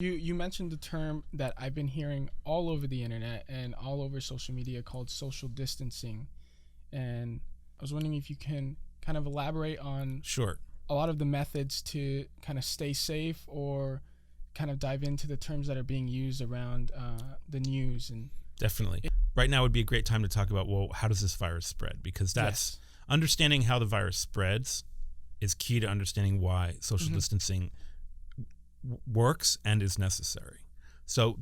You mentioned the term that I've been hearing all over the internet and all over social media called social distancing. And I was wondering if you can kind of elaborate on Sure. a lot of the methods to kind of stay safe, or kind of dive into the terms that are being used around the news. And Definitely. Right now would be a great time to talk about, well, how does this virus spread? Because that's understanding how the virus spreads is key to understanding why social distancing works and is necessary. So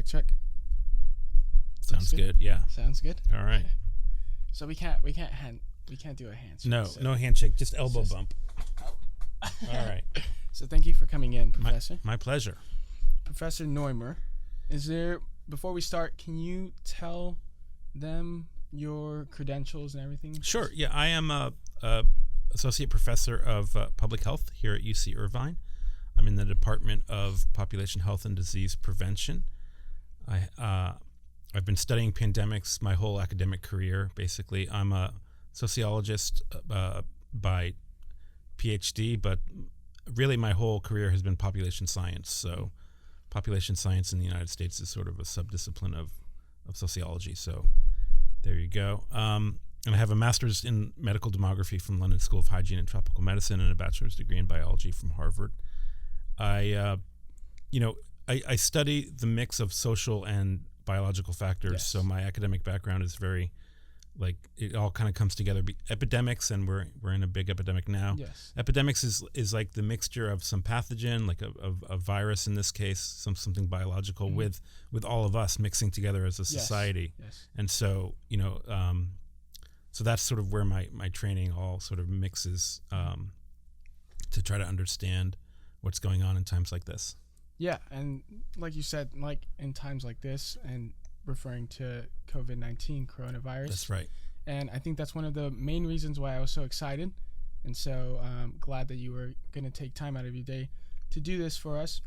check. sounds good. Yeah. Sounds good. All right. So we can't do a handshake. No, so. no handshake, just elbow bump. All right. So thank you for coming in, Professor. My pleasure. Professor Noymer, before we start, can you tell them your credentials and everything? Sure. Yeah, I am a associate professor of public health here at UC Irvine. I'm in the Department of Population Health and Disease Prevention. I've been studying pandemics my whole academic career, basically. I'm a sociologist by PhD, but really my whole career has been population science. So population science in the United States is sort of a subdiscipline of sociology. So there you go. And I have a master's in medical demography from London School of Hygiene and Tropical Medicine and a bachelor's degree in biology from Harvard. I study the mix of social and biological factors. Yes. So my academic background is very, it all kind of comes together. Epidemics, and we're in a big epidemic now. Yes. Epidemics is like the mixture of some pathogen, like a virus in this case, something biological with all of us mixing together as a society. Yes. And so, so that's sort of where my training all sort of mixes to try to understand what's going on in times like this. Yeah, and like you said, like in times like this, and referring to COVID-19, coronavirus. That's right. And I think that's one of the main reasons why I was so excited, and so glad that you were going to take time out of your day to do this for us,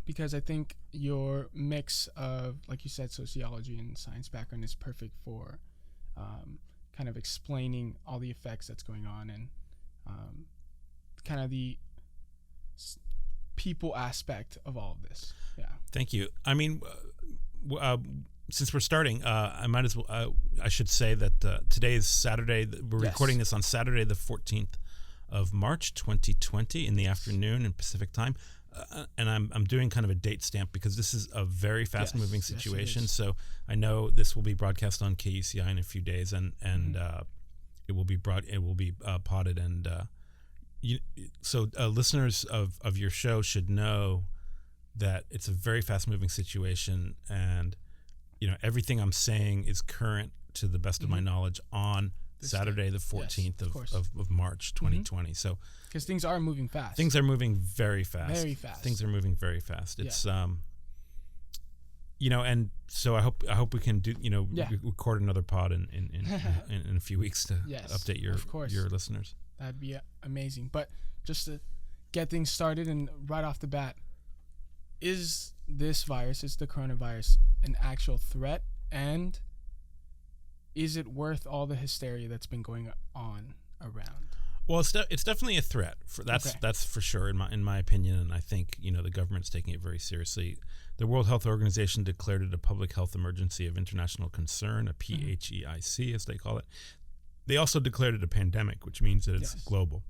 because I think your mix of, like you said, sociology and science background is perfect for kind of explaining all the effects that's going on, and kind of the people aspect of all of this. Yeah. Thank you. I mean, since we're starting, I should say that today is Saturday. We're recording this on Saturday, the 14th of March, 2020, in the afternoon in Pacific time. And I'm doing kind of a date stamp because this is a very fast-moving situation. Yes, so I know this will be broadcast on KUCI in a few days, and it will be podded, and so listeners of your show should know that it's a very fast-moving situation, and everything I'm saying is current to the best of my knowledge on Saturday, the 14th of March, 2020. So because things are moving fast. Things are moving very fast. Very fast. Things are moving very fast. It's and so I hope we can do record another pod in a few weeks to update your listeners. That'd be amazing. But just to get things started and right off the bat, is the coronavirus, an actual threat? And is it worth all the hysteria that's been going on around? Well, it's definitely a threat. That's for sure in my opinion, and I think the government's taking it very seriously. The World Health Organization declared it a public health emergency of international concern, a PHEIC as they call it. They also declared it a pandemic, which means that it's global.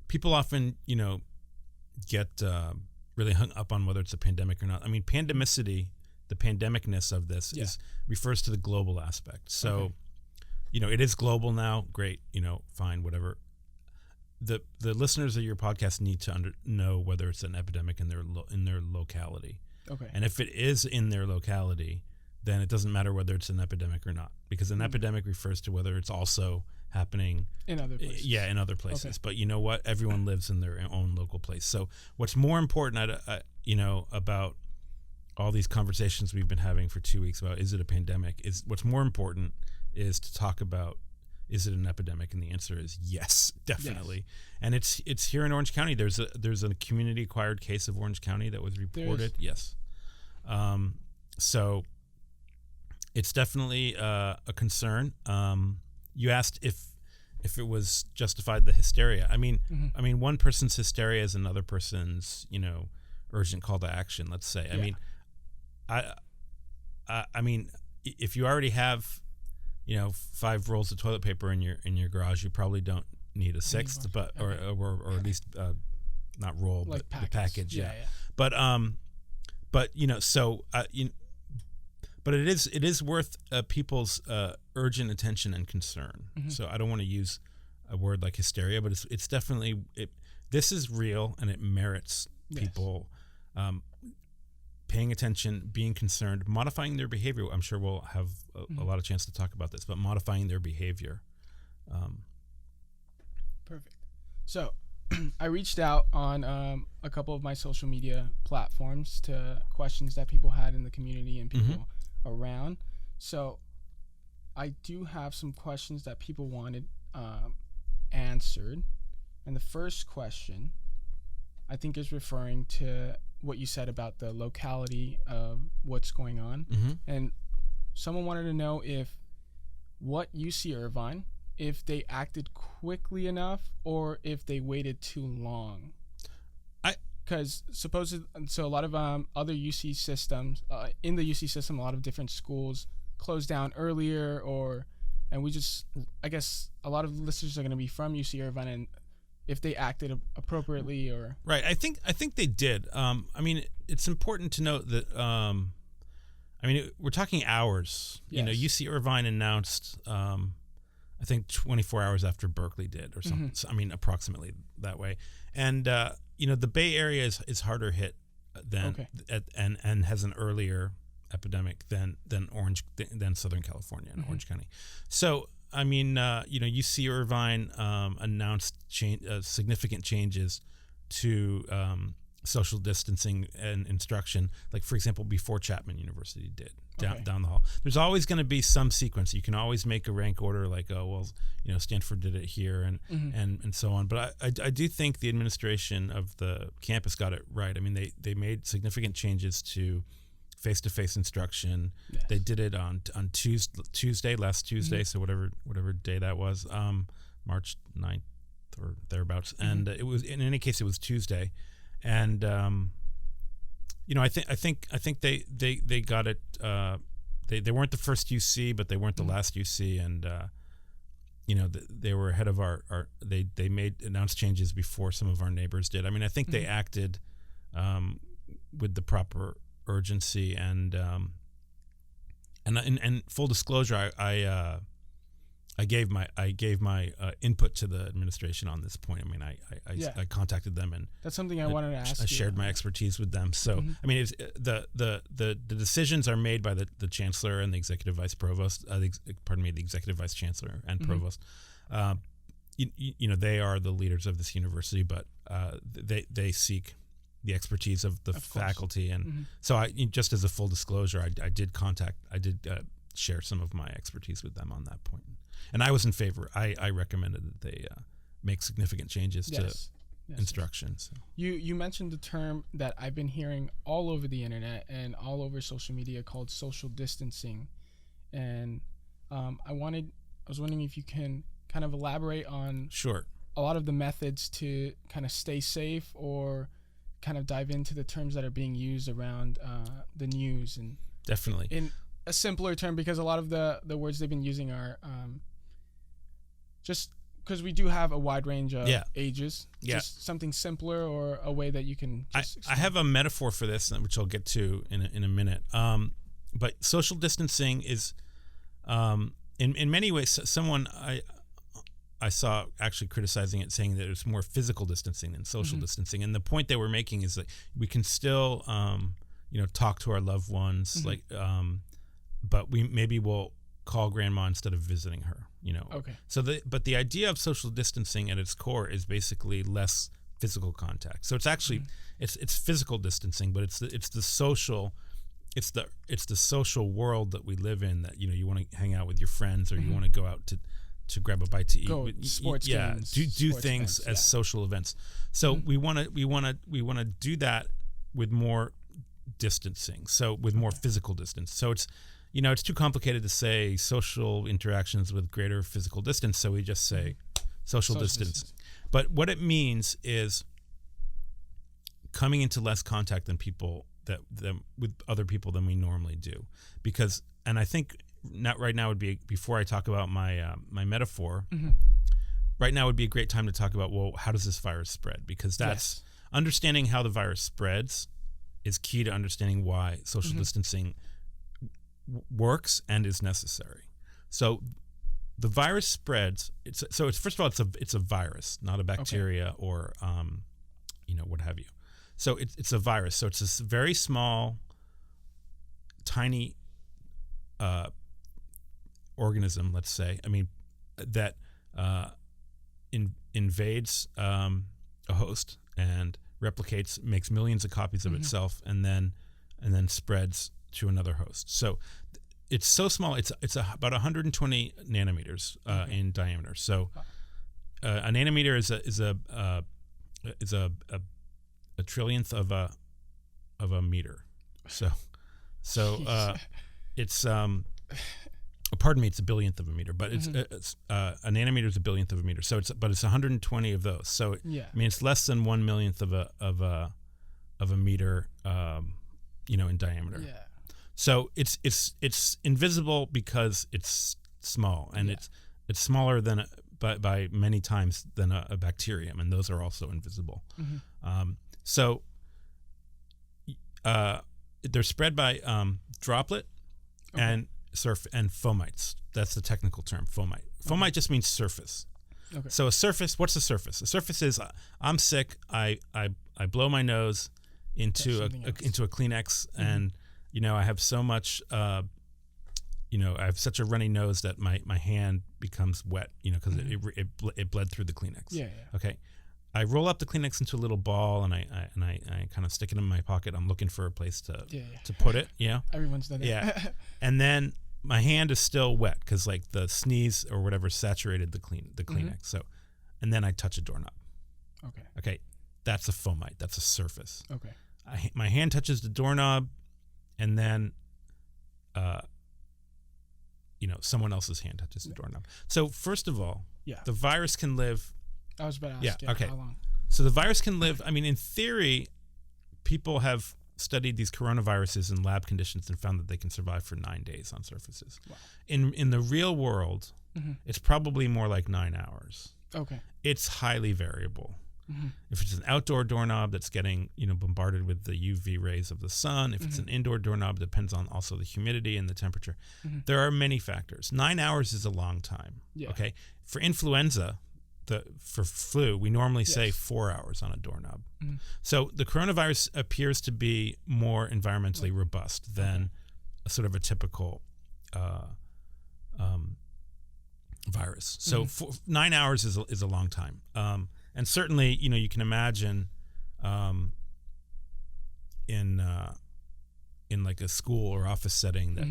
People often, get really hung up on whether it's a pandemic or not. I mean, pandemicity, the pandemicness of this refers to the global aspect. So, it is global now. Great, fine, whatever. The listeners of your podcast need to know whether it's an epidemic in their locality. Okay. And if it is in their locality, then it doesn't matter whether it's an epidemic or not, because an epidemic refers to whether it's also happening in other places. Yeah, in other places. Okay. But you know what? Everyone lives in their own local place. So what's more important, about all these conversations we've been having for 2 weeks about, is it a pandemic? Is what's more important is to talk about, is it an epidemic? And the answer is yes, definitely. Yes. And it's here in Orange County. There's a community acquired case of Orange County that was reported. Yes. So it's definitely a concern. You asked if it was justified, the hysteria. I mean, one person's hysteria is another person's, urgent call to action, let's say. Yeah. I mean, if you already have, 5 rolls of toilet paper in your garage, you probably don't need a 6th, but or at least not roll, like but the package. Yeah. But but it is worth people's urgent attention and concern. Mm-hmm. So I don't want to use a word like hysteria, but it's definitely this is real, and it merits people paying attention, being concerned, modifying their behavior. I'm sure we'll have a lot of chance to talk about this, but modifying their behavior. Perfect. So I reached out on a couple of my social media platforms to questions that people had in the community and people around. So I do have some questions that people wanted answered. And the first question, I think, is referring to what you said about the locality of what's going on. Mm-hmm. And someone wanted to know if UC Irvine, if they acted quickly enough or if they waited too long. Because so a lot of other UC systems, in the UC system, a lot of different schools closed down earlier, I guess a lot of listeners are going to be from UC Irvine, and if they acted appropriately or... Right. I think they did. I mean, it's important to note that, we're talking hours. Yes. UC Irvine announced, I think 24 hours after Berkeley did or something. Mm-hmm. So, approximately that way. And, the Bay Area is harder hit than and has an earlier epidemic than Southern California and Orange County. So, UC Irvine announced significant changes to social distancing and instruction, like, for example, before Chapman University did down the hall. There's always going to be some sequence. You can always make a rank order, like, Stanford did it here and so on. But I do think the administration of the campus got it right. I mean, they made significant changes to face-to-face instruction. Yes. They did it on Tuesday, last Tuesday, so whatever day that was, March 9th or thereabouts. Mm-hmm. And it was, in any case, it was Tuesday. And I think they got it. They weren't the first UC, but they weren't the last UC, and they were ahead of our they announced changes before some of our neighbors did. I mean, I think they acted with the proper urgency, and full disclosure, I gave my input to the administration on this point. I mean, I contacted them, and that's something I wanted to ask. I shared my expertise with them. So I mean, it's, the decisions are made by the chancellor and the executive vice provost. The executive vice chancellor and provost. They are the leaders of this university, but they seek the expertise of the faculty, and so I, just as a full disclosure, I did share some of my expertise with them on that point, and I was in favor. I recommended that they make significant changes to instruction. So. You mentioned the term that I've been hearing all over the internet and all over social media called social distancing, and I was wondering if you can kind of elaborate on a lot of the methods to kind of stay safe, or kind of dive into the terms that are being used around the news, and definitely in a simpler term, because a lot of the words they've been using are just because we do have a wide range of ages. Just something simpler, or a way that you can just I have a metaphor for this, which I'll get to in a minute. But social distancing is in many ways, someone I saw actually criticizing it, saying that it's more physical distancing than social distancing. And the point they were making is that we can still, talk to our loved ones, but we'll call grandma instead of visiting her, Okay. So but the idea of social distancing at its core is basically less physical contact. So it's actually, it's physical distancing, but it's the social it's the social world that we live in, that you want to hang out with your friends, or you want to go out to grab a bite to eat. Go sports games. Do sports things events, as social events. So we want to do that with more distancing. So with more physical distance. So it's too complicated to say social interactions with greater physical distance. So we just say social distance. But what it means is coming into less contact than with other people than we normally do. And I think right now would be, before I talk about my metaphor, right now would be a great time to talk about, well, how does this virus spread? Because that's understanding how the virus spreads is key to understanding why social distancing works and is necessary. So the virus spreads. It's first of all, it's a virus, not a bacteria or what have you. So it's a virus. So it's this very small, tiny organism, let's say. I mean, that invades a host and replicates, makes millions of copies of itself, and then spreads to another host. So it's so small. It's about 120 nanometers in diameter. So a nanometer is a trillionth of a meter. So it's pardon me, it's a billionth of a meter, but it's a nanometer is a billionth of a meter. So it's 120 of those. So I mean, it's less than 1/millionth of a meter, in diameter. Yeah. So it's invisible because it's small, and it's smaller than by many times than a bacterium, and those are also invisible. So they're spread by droplet and fomites. That's the technical term, fomite. Fomite just means surface. Okay. So a surface, what's a surface? A surface is I'm sick. I blow my nose into a Kleenex, and I have so much. I have such a runny nose that my hand becomes wet. Because it bled through the Kleenex. Yeah. Okay. I roll up the Kleenex into a little ball, and I kind of stick it in my pocket. I'm looking for a place to put it. Everyone's done it. Yeah. And then my hand is still wet because like the sneeze or whatever saturated the Kleenex. So, and then I touch a doorknob. Okay. That's a fomite. That's a surface. Okay. My hand touches the doorknob, and then someone else's hand touches the doorknob. So first of all, the virus can live. I was about to ask how long. So the virus can live. I mean, in theory, people have studied these coronaviruses in lab conditions and found that they can survive for 9 days on surfaces. Wow. In the real world, it's probably more like 9 hours. Okay. It's highly variable. If it's an outdoor doorknob that's getting bombarded with the UV rays of the sun, if it's an indoor doorknob, it depends on also the humidity and the temperature. There are many factors. 9 hours is a long time. Yeah. Okay. For influenza, for flu, we normally say 4 hours on a doorknob. So the coronavirus appears to be more environmentally robust than a sort of a typical virus. So 9 hours is a long time. And certainly, you can imagine in like a school or office setting that,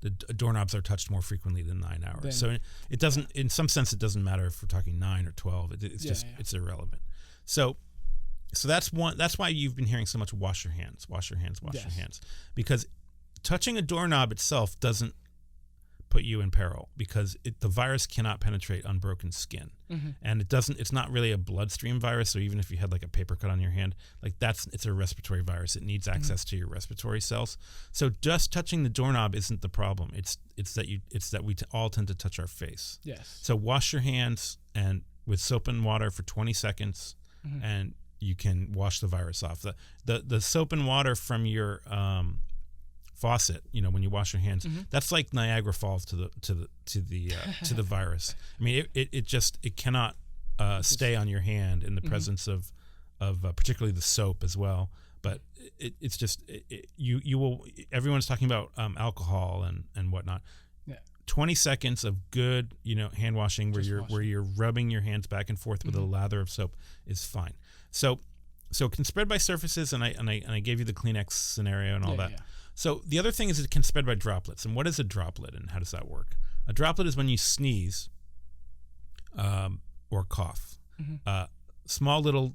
the doorknobs are touched more frequently than 9 hours. So it doesn't, in some sense, it doesn't matter if we're talking 9 or 12. It's it's irrelevant. So that's one. That's why you've been hearing so much wash your hands, because touching a doorknob itself doesn't put you in peril, because the virus cannot penetrate unbroken skin, and it's not really a bloodstream virus. So even if you had like a paper cut on your hand, it's a respiratory virus. It needs access to your respiratory cells. So just touching the doorknob isn't the problem. It's that we all tend to touch our face. Yes. So wash your hands and with soap and water for 20 seconds, and you can wash the virus off. The soap and water from your faucet, when you wash your hands, that's like Niagara Falls to the virus. I mean, it cannot stay on your hand in the presence of particularly the soap as well. But you will. Everyone's talking about alcohol and whatnot. Yeah. 20 seconds of good hand washing where you're rubbing your hands back and forth with a lather of soap is fine. So it can spread by surfaces, and I gave you the Kleenex scenario and all that. Yeah. So the other thing is it can spread by droplets. And what is a droplet and how does that work? A droplet is when you sneeze or cough. Small little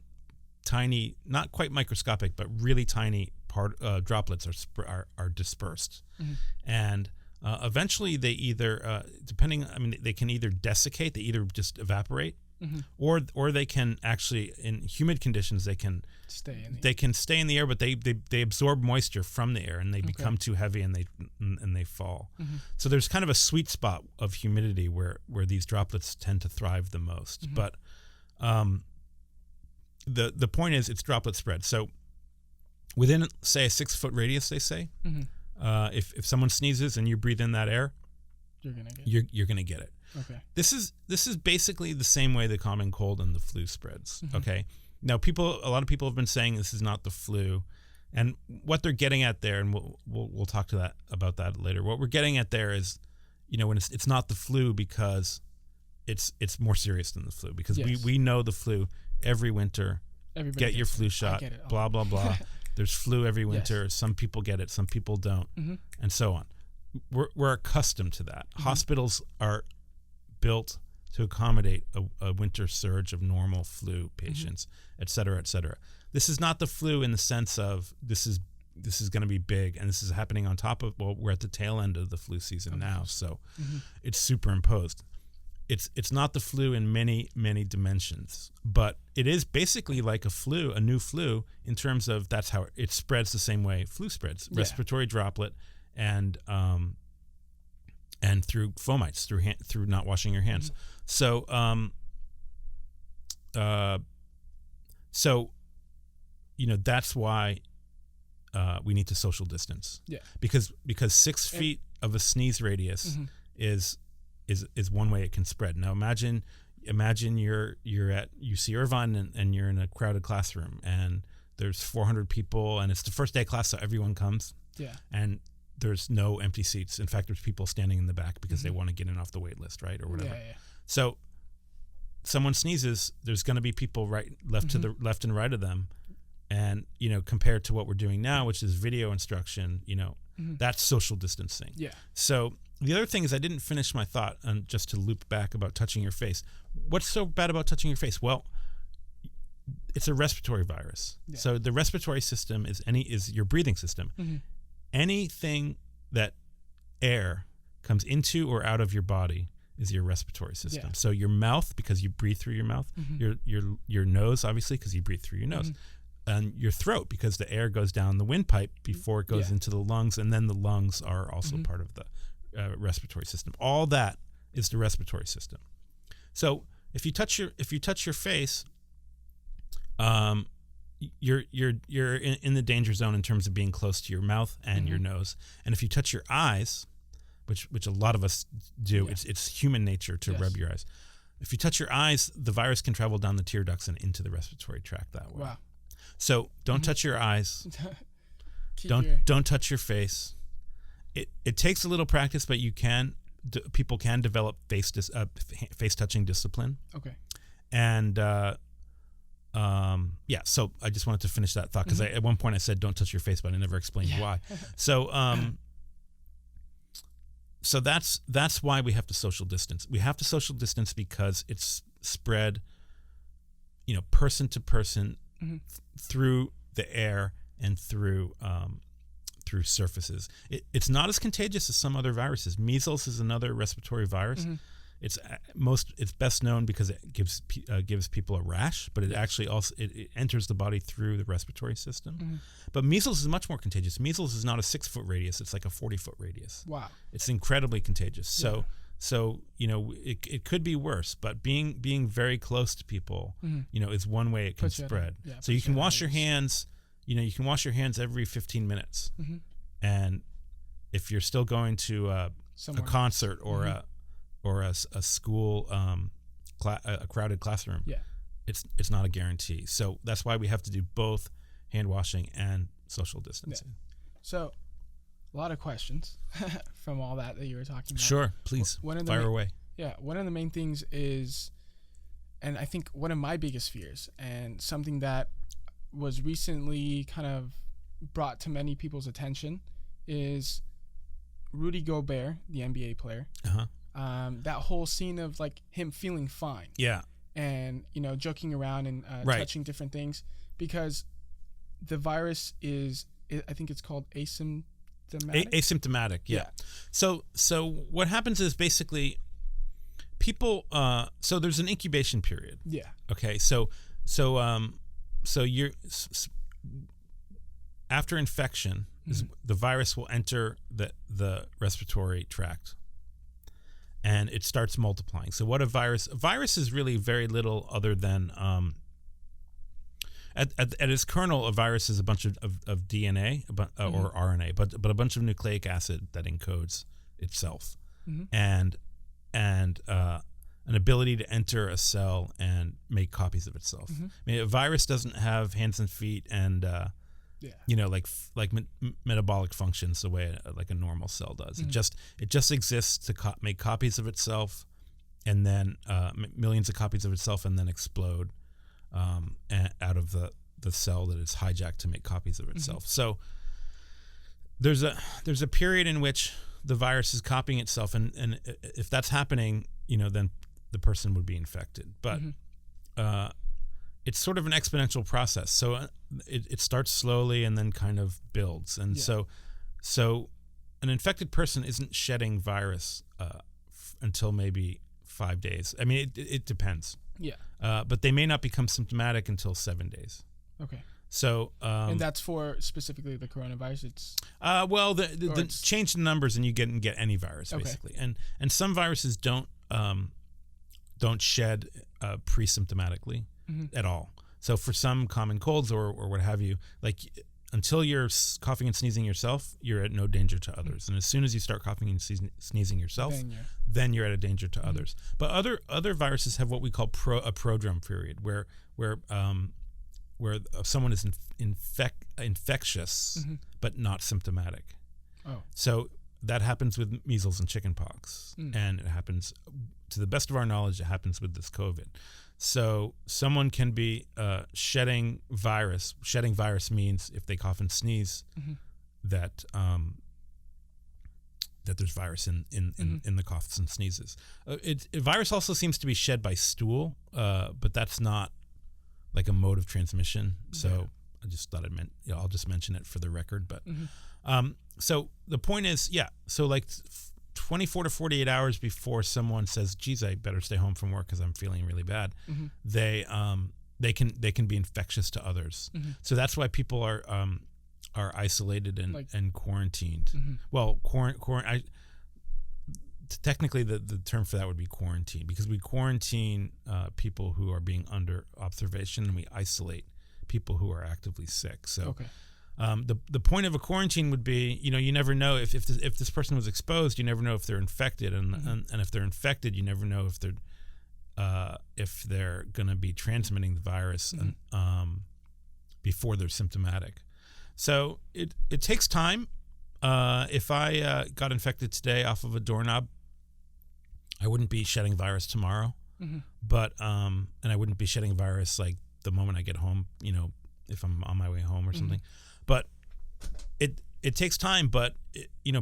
tiny, not quite microscopic, but really tiny droplets are dispersed. And eventually they either, they can either desiccate, they either just evaporate, or they can actually, in humid conditions, they can stay in the air, but they absorb moisture from the air and they become too heavy and they fall. So there's kind of a sweet spot of humidity where these droplets tend to thrive the most. But the point is it's droplet spread. So within, say, a 6-foot radius, they say, if someone sneezes and you breathe in that air, you're gonna get it. Okay. This is basically the same way the common cold and the flu spreads. Okay. Now a lot of people have been saying this is not the flu, and what they're getting at there, and we'll talk about that later. What we're getting at there is, when it's not the flu because it's more serious than the flu, because we know the flu every winter. Everybody get your flu shot. Blah blah blah. There's flu every winter. Yes. Some people get it, some people don't, and so on. We're accustomed to that. Hospitals are built to accommodate a winter surge of normal flu patients, et cetera, et cetera. This is not the flu in the sense of this is going to be big, and this is happening on top of, we're at the tail end of the flu season now, so it's superimposed. It's not the flu in many, many dimensions, but it is basically like a new flu in terms of that's how it spreads the same way flu spreads, respiratory droplet, and through fomites, through not washing your hands. So that's why we need to social distance. Yeah. Because 6 feet of a sneeze radius is one way it can spread. Now imagine you're at UC Irvine and you're in a crowded classroom and there's 400 people and it's the first day of class, so everyone comes. Yeah. And there's no empty seats. In fact, there's people standing in the back because they want to get in off the wait list, right, or whatever. Yeah. So someone sneezes, there's going to be people left and right of them, and compared to what we're doing now, which is video instruction, that's social distancing. Yeah. So the other thing is I didn't finish my thought, and just to loop back about touching your face. What's so bad about touching your face? Well, it's a respiratory virus. Yeah. So the respiratory system is your breathing system. Anything that air comes into or out of your body is your respiratory system. Yeah. So your mouth, because you breathe through your mouth, your nose, obviously, because you breathe through your nose, and your throat, because the air goes down the windpipe before it goes into the lungs, and then the lungs are also part of the respiratory system. All that is the respiratory system. So if you touch your face, you're in the danger zone in terms of being close to your mouth and your nose. And if you touch your eyes, which a lot of us do, it's human nature to rub your eyes. If you touch your eyes, the virus can travel down the tear ducts and into the respiratory tract that way. Wow. So don't touch your eyes. Don't touch your face. It takes a little practice, but people can develop face touching discipline. Okay. And so I just wanted to finish that thought because at one point I said don't touch your face, but I never explained why. So so that's why we have to social distance. We have to social distance because it's spread, person to person through the air and through surfaces. It's not as contagious as some other viruses. Measles is another respiratory virus. It's best known because it gives people a rash, but it actually also it enters the body through the respiratory system. But measles is much more contagious. Measles is not a 6-foot radius; it's like a 40-foot radius. Wow! It's incredibly contagious. So it could be worse, but being very close to people, is one way it can spread. So you can wash your hands. You can wash your hands every 15 minutes, and if you're still going to a concert or a school, a crowded classroom, it's not a guarantee. So that's why we have to do both hand washing and social distancing. Yeah. So a lot of questions from all that you were talking about. Sure, please, fire away. Yeah, one of the main things is, and I think one of my biggest fears, and something that was recently kind of brought to many people's attention, is Rudy Gobert, the NBA player. That whole scene of like him feeling fine. Yeah. And, joking around and Right. touching different things, because the virus is, I think it's called asymptomatic. Asymptomatic, yeah. So what happens is basically people. So there's an incubation period. Yeah. Okay. So you're after infection, the virus will enter the respiratory tract, and it starts multiplying. So what a virus is really very little other than at its kernel, a virus is a bunch of DNA or RNA, but a bunch of nucleic acid that encodes itself, and an ability to enter a cell and make copies of itself. I mean, a virus doesn't have hands and feet and metabolic functions the way like a normal cell does. It just exists to make copies of itself, and then millions of copies of itself, and then explode out of the cell that is hijacked to make copies of itself. So there's a period in which the virus is copying itself, and if that's happening, then the person would be infected. But it's sort of an exponential process. So it starts slowly and then kind of builds. And so an infected person isn't shedding virus until maybe 5 days. I mean, it depends. Yeah. But they may not become symptomatic until 7 days. Okay. So and that's for specifically the coronavirus. It's the change the numbers and you get any virus basically. And some viruses don't shed pre-symptomatically at all. So for some common colds or what have you, like until you're coughing and sneezing yourself, you're at no danger to others. And as soon as you start coughing and sneezing yourself, then you're at a danger to others. But other viruses have what we call a prodrome period, where someone is infectious but not symptomatic. Oh. So that happens with measles and chickenpox, and it happens, to the best of our knowledge, it happens with this COVID. So someone can be shedding virus. Shedding virus means if they cough and sneeze, that there's virus in the coughs and sneezes. Virus also seems to be shed by stool, but that's not like a mode of transmission. So I just thought I'll just mention it for the record. But so the point is, so like 24 to 48 hours before someone says, geez, I better stay home from work because I'm feeling really bad, they can be infectious to others. So that's why people are isolated and quarantined. Well, technically the term for that would be quarantine, because we quarantine people who are being under observation, and we isolate people who are actively sick. So the point of a quarantine would be, you never know if this person was exposed, you never know if they're infected, and if they're infected, you never know if they're going to be transmitting the virus before they're symptomatic. So it takes time. If I got infected today off of a doorknob, I wouldn't be shedding virus tomorrow, but and I wouldn't be shedding virus like the moment I get home, if I'm on my way home or something. But it takes time. But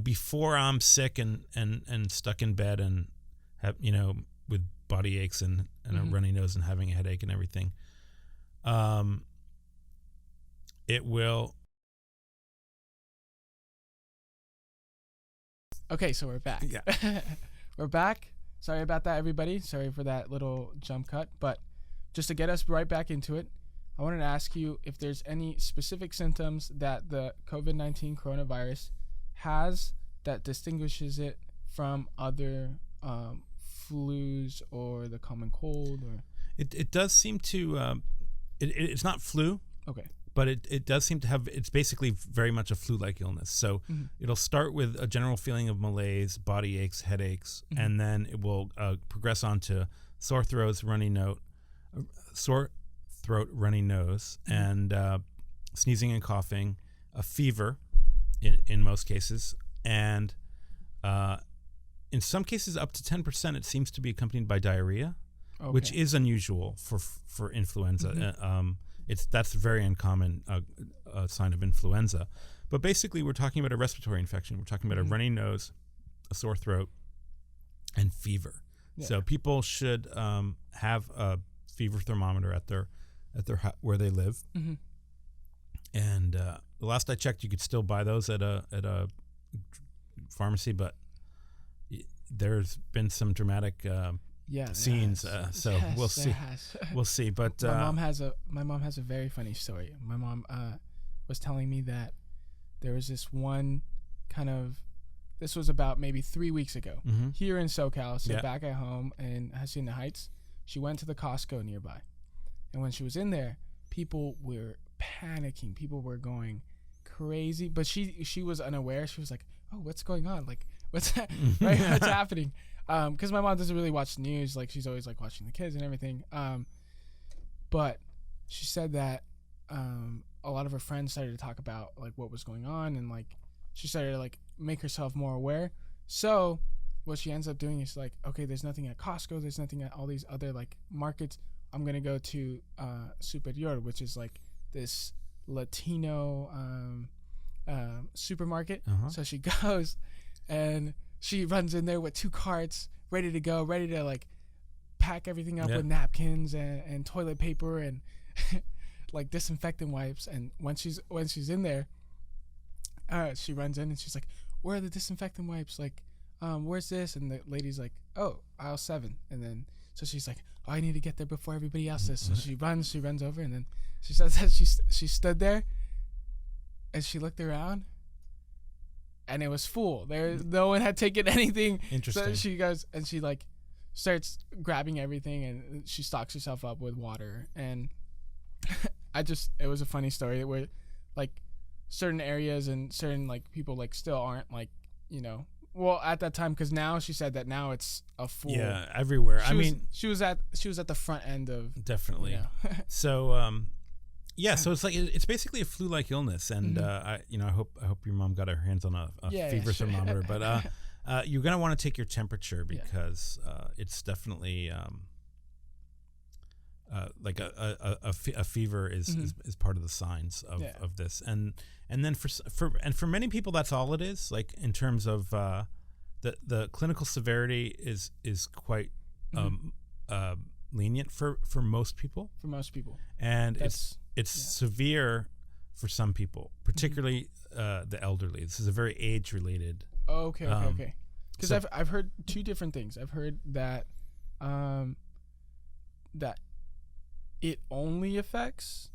before I'm sick and stuck in bed and have with body aches and a runny nose and having a headache and everything, it will. Okay, so we're back. Yeah. We're back. Sorry about that, everybody. Sorry for that little jump cut. But just to get us right back into it, I wanted to ask you if there's any specific symptoms that the COVID-19 coronavirus has that distinguishes it from other flus or the common cold. Or it does seem to it's not flu. Okay. But it does seem to have, it's basically very much a flu-like illness. So it'll start with a general feeling of malaise, body aches, headaches, and then it will progress on to sore throat, runny nose, and sneezing and coughing, a fever in most cases, and in some cases up to 10% it seems to be accompanied by diarrhea, which is unusual for influenza. That's a very uncommon sign of influenza, But basically, we're talking about a respiratory infection. We're talking about a runny nose, a sore throat, and fever. Yeah. So people should have a fever thermometer at their where they live. Mm-hmm. And the last I checked, you could still buy those at a pharmacy, but there's been some dramatic scenes. So yes, we'll see. We'll see. But my mom has a very funny story. My mom was telling me that there was this one this was about maybe 3 weeks ago here in SoCal. So back at home in Hacienda Heights, she went to the Costco nearby, and when she was in there, people were panicking. People were going crazy, but she was unaware. She was like, "Oh, what's going on? Like, what's that? Right? What's happening?" Because my mom doesn't really watch the news. Like, she's always like watching the kids and everything. But she said that a lot of her friends started to talk about like what was going on, and like she started to like make herself more aware. So what she ends up doing is like, okay, there's nothing at Costco, there's nothing at all these other like markets. I'm gonna go to Superior, which is like this Latino supermarket. So she goes and she runs in there with 2 carts ready to go, ready to like pack everything up with napkins and toilet paper and like disinfectant wipes. And when she's in there, she runs in and she's like, "Where are the disinfectant wipes? Like, where's this?" And the lady's like, "Oh, aisle 7." And then so she's like, "Oh, I need to get there before everybody else does." So she runs over, and then she says that she stood there and she looked around and it was full. No one had taken anything. Interesting. So she goes and she like starts grabbing everything, and she stocks herself up with water. And it was a funny story where like certain areas and certain like people like still aren't like, you know, well at that time, because now she said that now it's a full everywhere. She was at the front end of definitely. So so it's like it's basically a flu-like illness, and I hope your mom got her hands on a fever thermometer, but you're gonna want to take your temperature because it's definitely like a fever is part of the signs of this, and then for many people that's all it is. Like in terms of the clinical severity is quite lenient for most people. And it's severe for some people, particularly the elderly. This is a very age-related. Okay. Because I've heard 2 different things. I've heard that that it only affects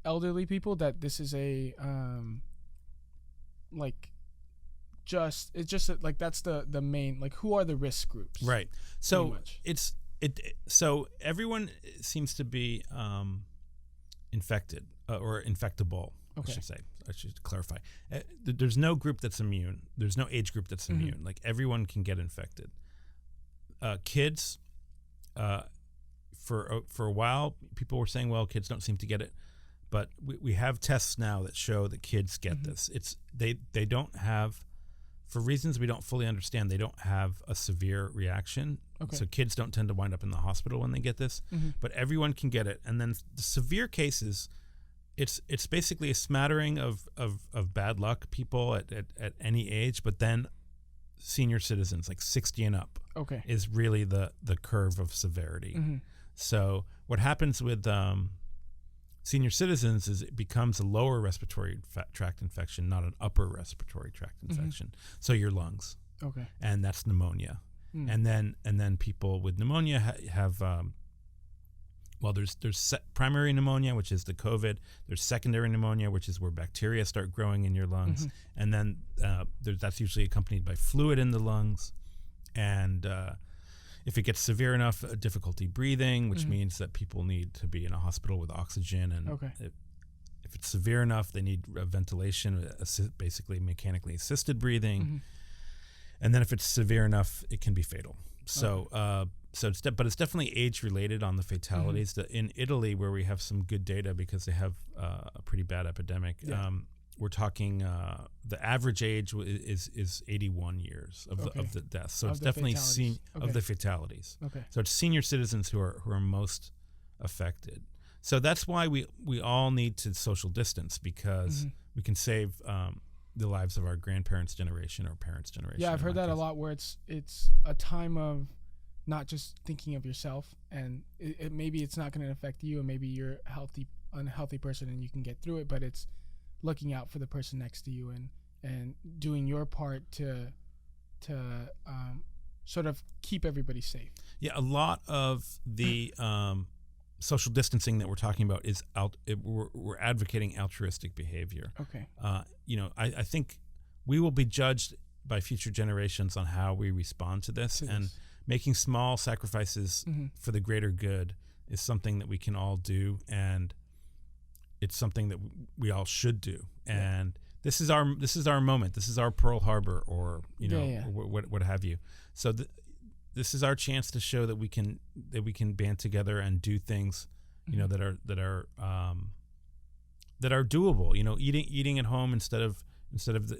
elderly people. That this is a that's the main, like, who are the risk groups? Right. So so everyone seems to be infected or infectable. Okay. I should clarify. There's no group that's immune. There's no age group that's immune. Like everyone can get infected. Kids, for a while, people were saying, well, kids don't seem to get it, but we have tests now that show that kids get this. They don't have, for reasons we don't fully understand, they don't have a severe reaction. Okay. So kids don't tend to wind up in the hospital when they get this, but everyone can get it. And then the severe cases, it's basically a smattering of bad luck people at any age, but then senior citizens, like 60 and up, is really the curve of severity. So what happens with senior citizens is it becomes a lower respiratory tract infection, not an upper respiratory tract infection. So your lungs. Okay. And that's pneumonia. And then people with pneumonia have there's primary pneumonia, which is the COVID. There's secondary pneumonia, which is where bacteria start growing in your lungs, and then that's usually accompanied by fluid in the lungs, and if it gets severe enough, difficulty breathing, which means that people need to be in a hospital with oxygen, and if it's severe enough, they need ventilation, basically mechanically assisted breathing, and then if it's severe enough, it can be fatal. So but it's definitely age related on the fatalities. In Italy, where we have some good data because they have a pretty bad epidemic, we're talking the average age is 81 years of the deaths. So it's definitely of the fatalities. Okay. So it's senior citizens who are most affected. So that's why we all need to social distance, because save the lives of our grandparents' generation or parents' generation. Yeah, I've heard that case. a lot, where it's a time of not just thinking of yourself, and maybe it's not going to affect you, and maybe you're unhealthy person and you can get through it, but it's looking out for the person next to you and doing your part to sort of keep everybody safe. Yeah, a lot of the social distancing that we're talking about is we're advocating altruistic behavior. Okay. I think we will be judged by future generations on how we respond to this, and making small sacrifices for the greater good is something that we can all do, and it's something that we all should do. And this is our moment. This is our Pearl Harbor, or what have you. So this is our chance to show that we can band together and do things, that are doable. Eating at home instead of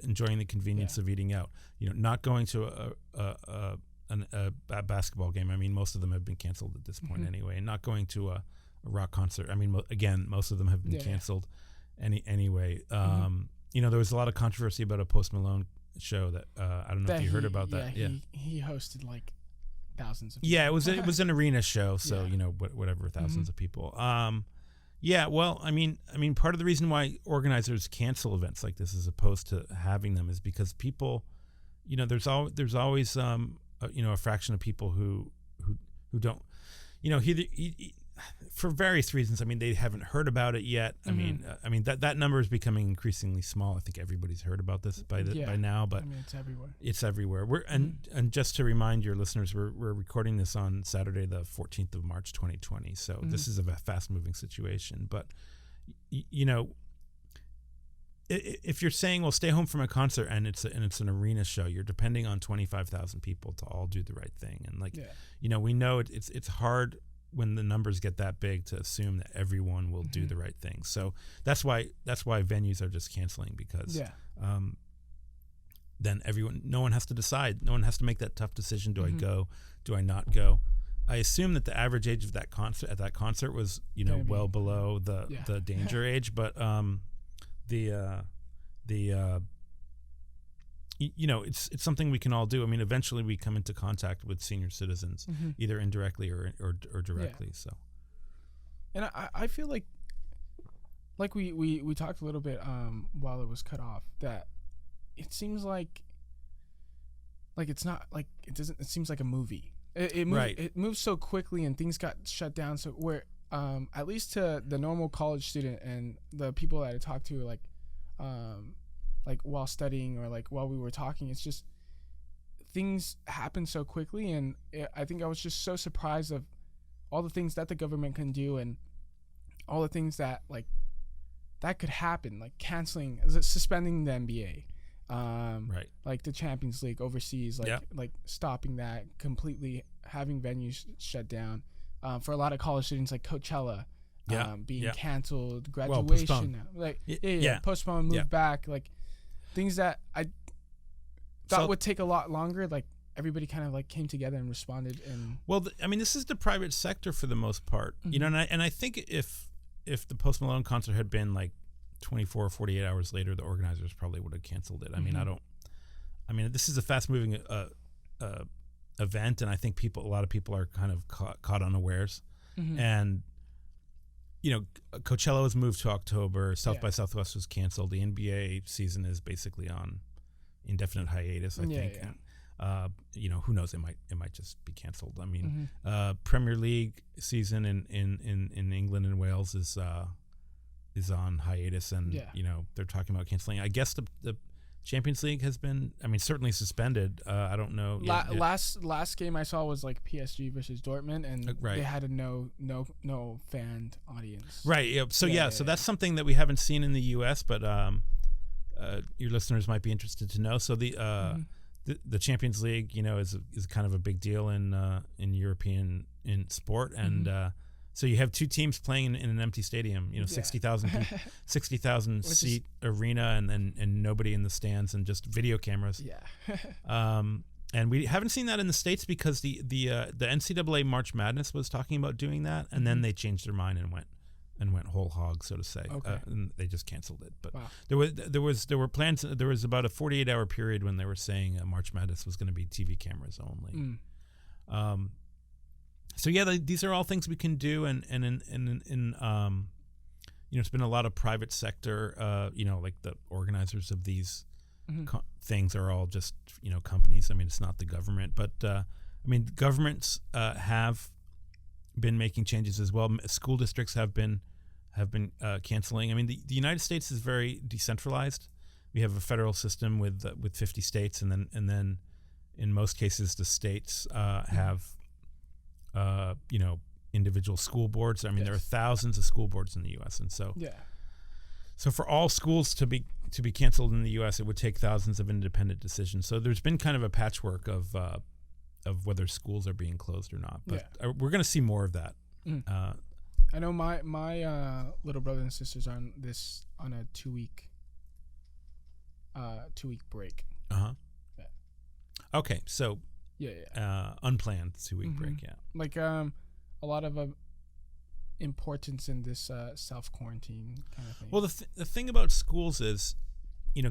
enjoying the convenience of eating out. Not going to a basketball game. I mean, most of them have been canceled at this point anyway. And not going to a rock concert. I mean, again, most of them have been canceled anyway. There was a lot of controversy about a Post Malone show that I don't know if you heard about that. He hosted like thousands of people. Yeah, it was an arena show, so whatever, thousands of people. Well, I mean, part of the reason why organizers cancel events like this as opposed to having them is because people, there's always a fraction of people who don't, for various reasons. I mean, they haven't heard about it yet. I mean, that number is becoming increasingly small. I think everybody's heard about this by now, but it's everywhere. It's everywhere. And just to remind your listeners, we're recording this on Saturday, the 14th of March, 2020. So this is a fast-moving situation. But if you're saying, well, stay home from a concert and it's an arena show, you're depending on 25,000 people to all do the right thing. And we know it's hard when the numbers get that big to assume that everyone will do the right thing. So that's why venues are just canceling, because then no one has to decide. No one has to make that tough decision. Do I go? Do I not go? I assume that the average age of that concert was, well below the danger age, but it's something we can all do. I mean, eventually we come into contact with senior citizens, either indirectly or directly. Yeah. So, and I feel like we talked a little bit while it was cut off, that it seems like it's not like it seems like a movie. It moves so quickly, and things got shut down. So where at least to the normal college student and the people that I talked to, like while studying or like while we were talking, it's just things happen so quickly, and I think I was just so surprised of all the things that the government can do, and all the things that that could happen, like suspending the NBA, like the Champions League overseas, like stopping that completely, having venues shut down, for a lot of college students, like Coachella being canceled, graduation, postponed, moved back, like things that I thought would take a lot longer. Like everybody kind of came together and responded. And this is the private sector for the most part, and I think if the Post Malone concert had been 24 or 48 hours later, the organizers probably would have canceled it. I mean, this is a fast moving event, and I think a lot of people are kind of caught unawares, and Coachella was moved to October. South by Southwest was canceled. The NBA season is basically on indefinite hiatus, I think. Who knows? It might just be canceled. I mean, Premier League season in England and Wales is on hiatus, and they're talking about canceling. I guess the Champions League has been, certainly suspended. I don't know. Last game I saw was PSG versus Dortmund, and they had a no fan audience. Right. Yeah. So that's something that we haven't seen in the U.S., but your listeners might be interested to know. So the Champions League, is kind of a big deal in European sport, and so you have two teams playing in an empty stadium, 60,000 seat arena, and nobody in the stands, and just video cameras. And we haven't seen that in the States because the NCAA March Madness was talking about doing that, and then they changed their mind and went and went whole hog, so to say. Okay. And they just canceled it. But Wow. there were plans. There was about a 48-hour period when they were saying March Madness was going to be TV cameras only. So yeah, these are all things we can do, and it's been a lot of private sector. Like the organizers of these things are all just companies. I mean, it's not the government, but governments have been making changes as well. School districts have been canceling. I mean, the United States is very decentralized. We have a federal system with 50 states, and then in most cases the states have individual school boards. I mean, there are thousands of school boards in the U.S. and so for all schools to be canceled in the U.S., it would take thousands of independent decisions. So there's been kind of a patchwork of whether schools are being closed or not. But we're going to see more of that. I know my little brother and sisters are on a 2-week break. Okay, so unplanned 2-week break. Yeah, like a lot of importance in this self quarantine kind of thing. Well, the thing about schools is,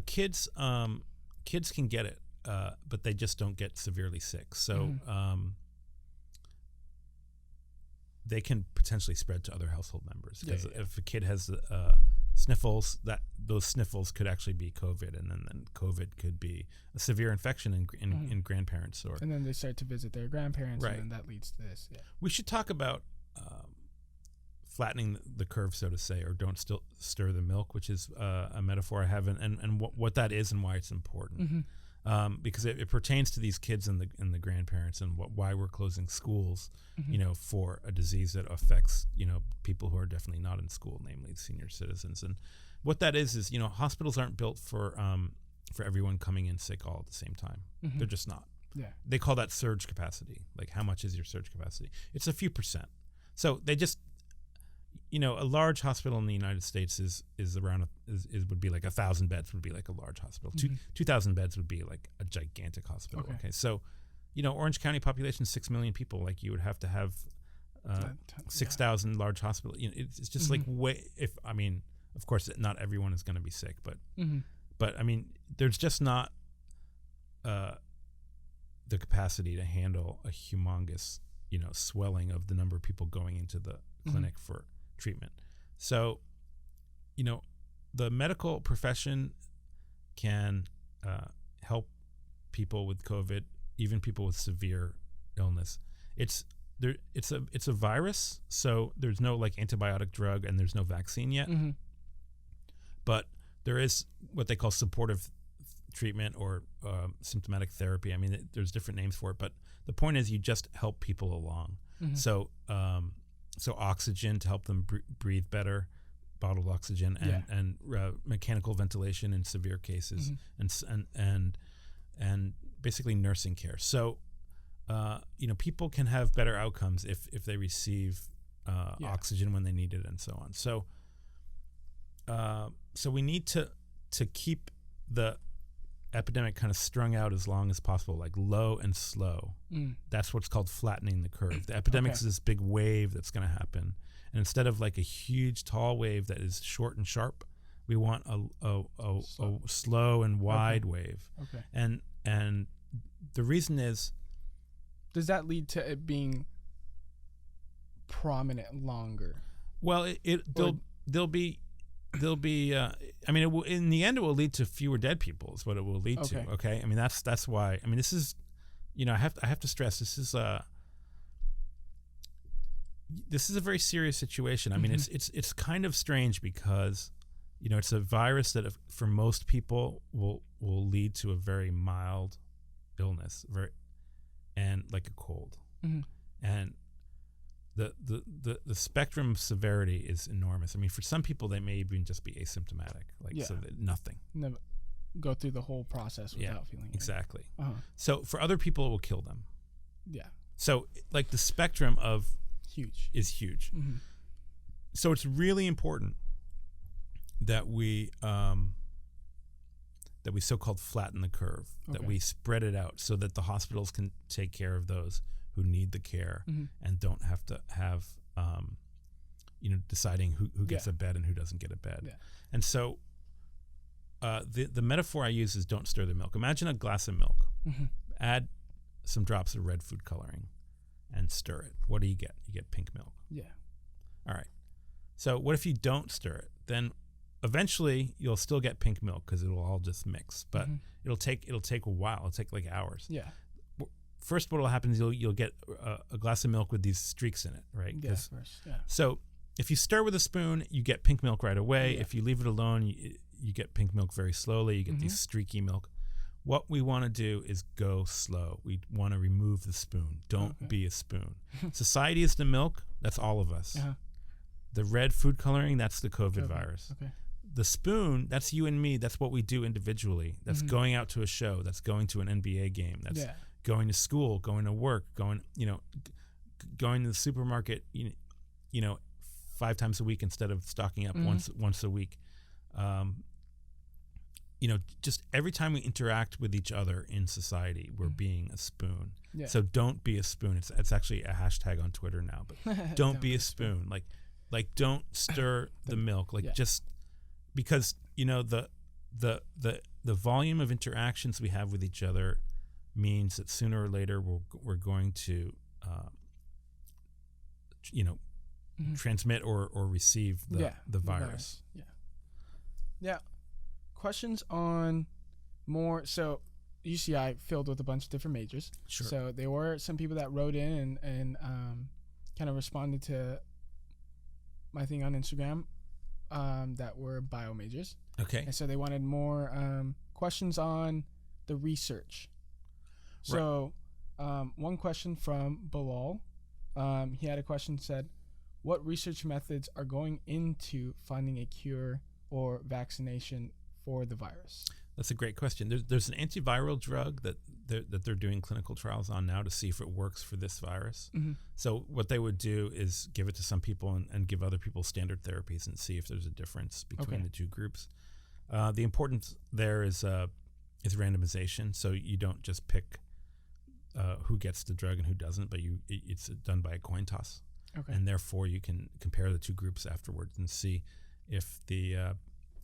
kids can get it, but they just don't get severely sick. So they can potentially spread to other household members. Because if a kid has sniffles, those sniffles could actually be COVID, and then COVID could be a severe infection in grandparents. And then they start to visit their grandparents, right. And then that leads to this. Yeah. We should talk about flattening the curve, so to say, or don't stir the milk, which is a metaphor I have, and what that is and why it's important. Because it pertains to these kids and the grandparents, and why we're closing schools, for a disease that affects, people who are definitely not in school, namely senior citizens. And what that is, hospitals aren't built for everyone coming in sick all at the same time. They're just not. Yeah. They call that surge capacity. Like, how much is your surge capacity? It's a few percent. So they just, a large hospital in the United States is around would be like 1,000 beds would be like a large hospital. 2,000 beds would be like a gigantic hospital. Okay. So, Orange County population 6 million people. Like, you would have to have 6,000 large hospital. It's just like of course, not everyone is going to be sick, but there's just not the capacity to handle a humongous swelling of the number of people going into the clinic for treatment. So, the medical profession can help people with COVID, even people with severe illness. It's a virus, so there's no like antibiotic drug and there's no vaccine yet. But there is what they call supportive treatment or symptomatic therapy. I mean, there's different names for it, but the point is you just help people along. So oxygen to help them breathe better, bottled oxygen, and mechanical ventilation in severe cases, and basically nursing care. So people can have better outcomes if they receive oxygen when they need it, and so on. So we need to keep the epidemic kind of strung out as long as possible, like low and slow. That's what's called flattening the curve. The epidemic is this big wave that's going to happen, and instead of like a huge tall wave that is short and sharp, we want a slow and wide wave. And the reason is, does that lead to it being prominent longer? Well, there'll be it will, in the end, it will lead to fewer dead people is what it will lead to. Okay. I mean, that's why, this is, I have to stress, this is a very serious situation. I mean, it's kind of strange because, it's a virus that for most people will lead to a very mild illness, and like a cold. And the spectrum of severity is enormous. I mean, for some people, they may even just be asymptomatic, so that nothing. Never go through the whole process without feeling it. Exactly. So for other people, it will kill them. Yeah. So like the spectrum of is huge. So it's really important that we so-called flatten the curve, that we spread it out so that the hospitals can take care of those who need the care and don't have to have deciding who gets a bed and who doesn't get a bed. Yeah. And so the metaphor I use is don't stir the milk. Imagine a glass of milk. Mm-hmm. Add some drops of red food coloring and stir it. What do you get? You get pink milk. Yeah. All right. So what if you don't stir it? Then eventually you'll still get pink milk because it'll all just mix. But it'll take a while. It'll take like hours. Yeah. First, what will happen is you'll get a glass of milk with these streaks in it, right? Yeah, of course. Yeah. So if you stir with a spoon, you get pink milk right away. Yeah. If you leave it alone, you get pink milk very slowly. You get these streaky milk. What we want to do is go slow. We want to remove the spoon. Don't be a spoon. Society is the milk. That's all of us. Uh-huh. The red food coloring, that's the COVID virus. Okay. The spoon, that's you and me. That's what we do individually. That's going out to a show. That's going to an NBA game. That's going to school, going to work, going to the supermarket, 5 times a week instead of stocking up once a week. Just every time we interact with each other in society, we're being a spoon. Yeah. So don't be a spoon. It's actually a hashtag on Twitter now, but don't be a spoon. Like don't stir the milk. Just because the volume of interactions we have with each other means that sooner or later we're going to transmit or receive the virus. Yeah. Questions on more. So UCI filled with a bunch of different majors. Sure. So there were some people that wrote in and kind of responded to my thing on Instagram that were bio majors. Okay. And so they wanted more questions on the research. So one question from Bilal, he had a question, said, what research methods are going into finding a cure or vaccination for the virus? That's a great question. There's an antiviral drug that they're doing clinical trials on now to see if it works for this virus. So what they would do is give it to some people and give other people standard therapies and see if there's a difference between the two groups. The importance there is randomization. So you don't just pick who gets the drug and who doesn't, but it's done by a coin toss. Okay. And therefore you can compare the two groups afterwards and see if the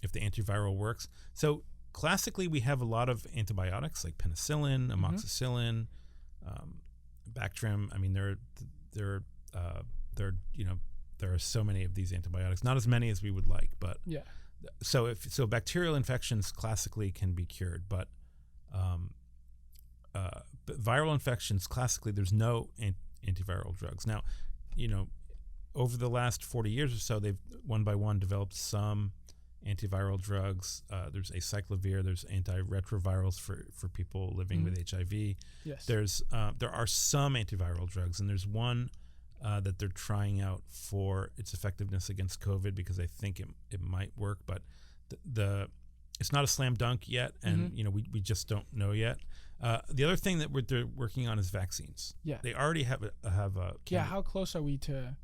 antiviral works. So classically, we have a lot of antibiotics like penicillin, amoxicillin, Bactrim. I mean, there are so many of these antibiotics. Not as many as we would like, but so bacterial infections classically can be cured, but viral infections classically there's no antiviral drugs. Now, over the last 40 years or so, they've one by one developed some antiviral drugs. There's acyclovir. There's antiretrovirals for people living with HIV. Yes. There are some antiviral drugs, and there's one that they're trying out for its effectiveness against COVID because I think it might work, but it's not a slam dunk yet, and we just don't know yet. The other thing that they're working on is vaccines. Yeah. They already have a candidate. How close are we to?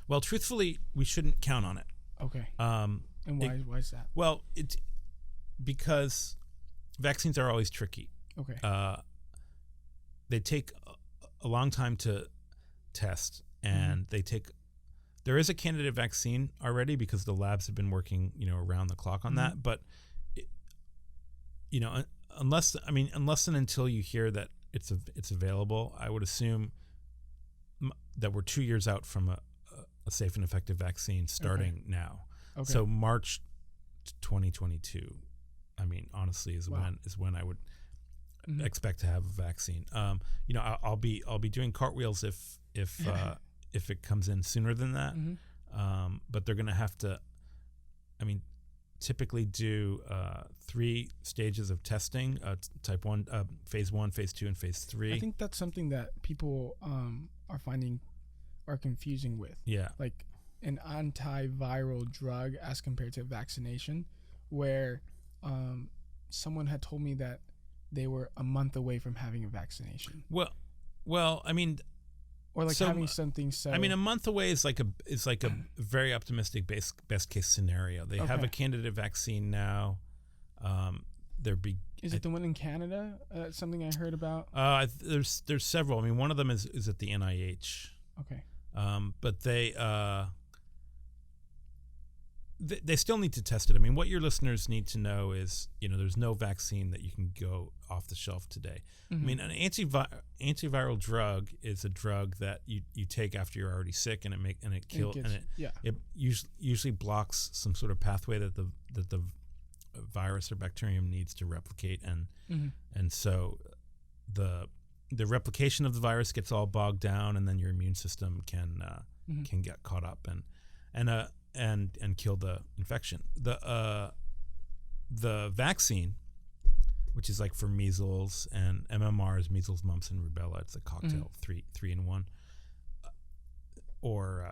Well, truthfully, we shouldn't count on it. Okay. And why is that? Well, because vaccines are always tricky. Okay. They take a long time to test, and there is a candidate vaccine already because the labs have been working, around the clock on that. But, unless and until you hear that it's available, I would assume that we're 2 years out from a safe and effective vaccine starting now. Okay. So March 2022, honestly, is when I would expect to have a vaccine. I'll be doing cartwheels if it comes in sooner than that. But they're going to have to, typically do 3 stages of testing: type 1, phase 1, phase 2, and phase 3. I think that's something that people are confusing with. Yeah, like an antiviral drug as compared to vaccination, where someone had told me that they were a month away from having a vaccination. Well, or having something. So a month away is like a very optimistic best case scenario. They have a candidate vaccine now. Is it the one in Canada? Something I heard about. There's several. One of them is at the NIH. Okay. But they they still need to test it. I mean, what your listeners need to know is, there's no vaccine that you can go off the shelf today. Mm-hmm. I mean, an antiviral drug is a drug that you take after you're already sick, and it kills, and it usually blocks some sort of pathway that the virus or bacterium needs to replicate, and so the replication of the virus gets all bogged down, and then your immune system can get caught up and kill the infection. The vaccine, which is like for measles and MMRs, measles, mumps, and rubella, it's a cocktail, three in one. Or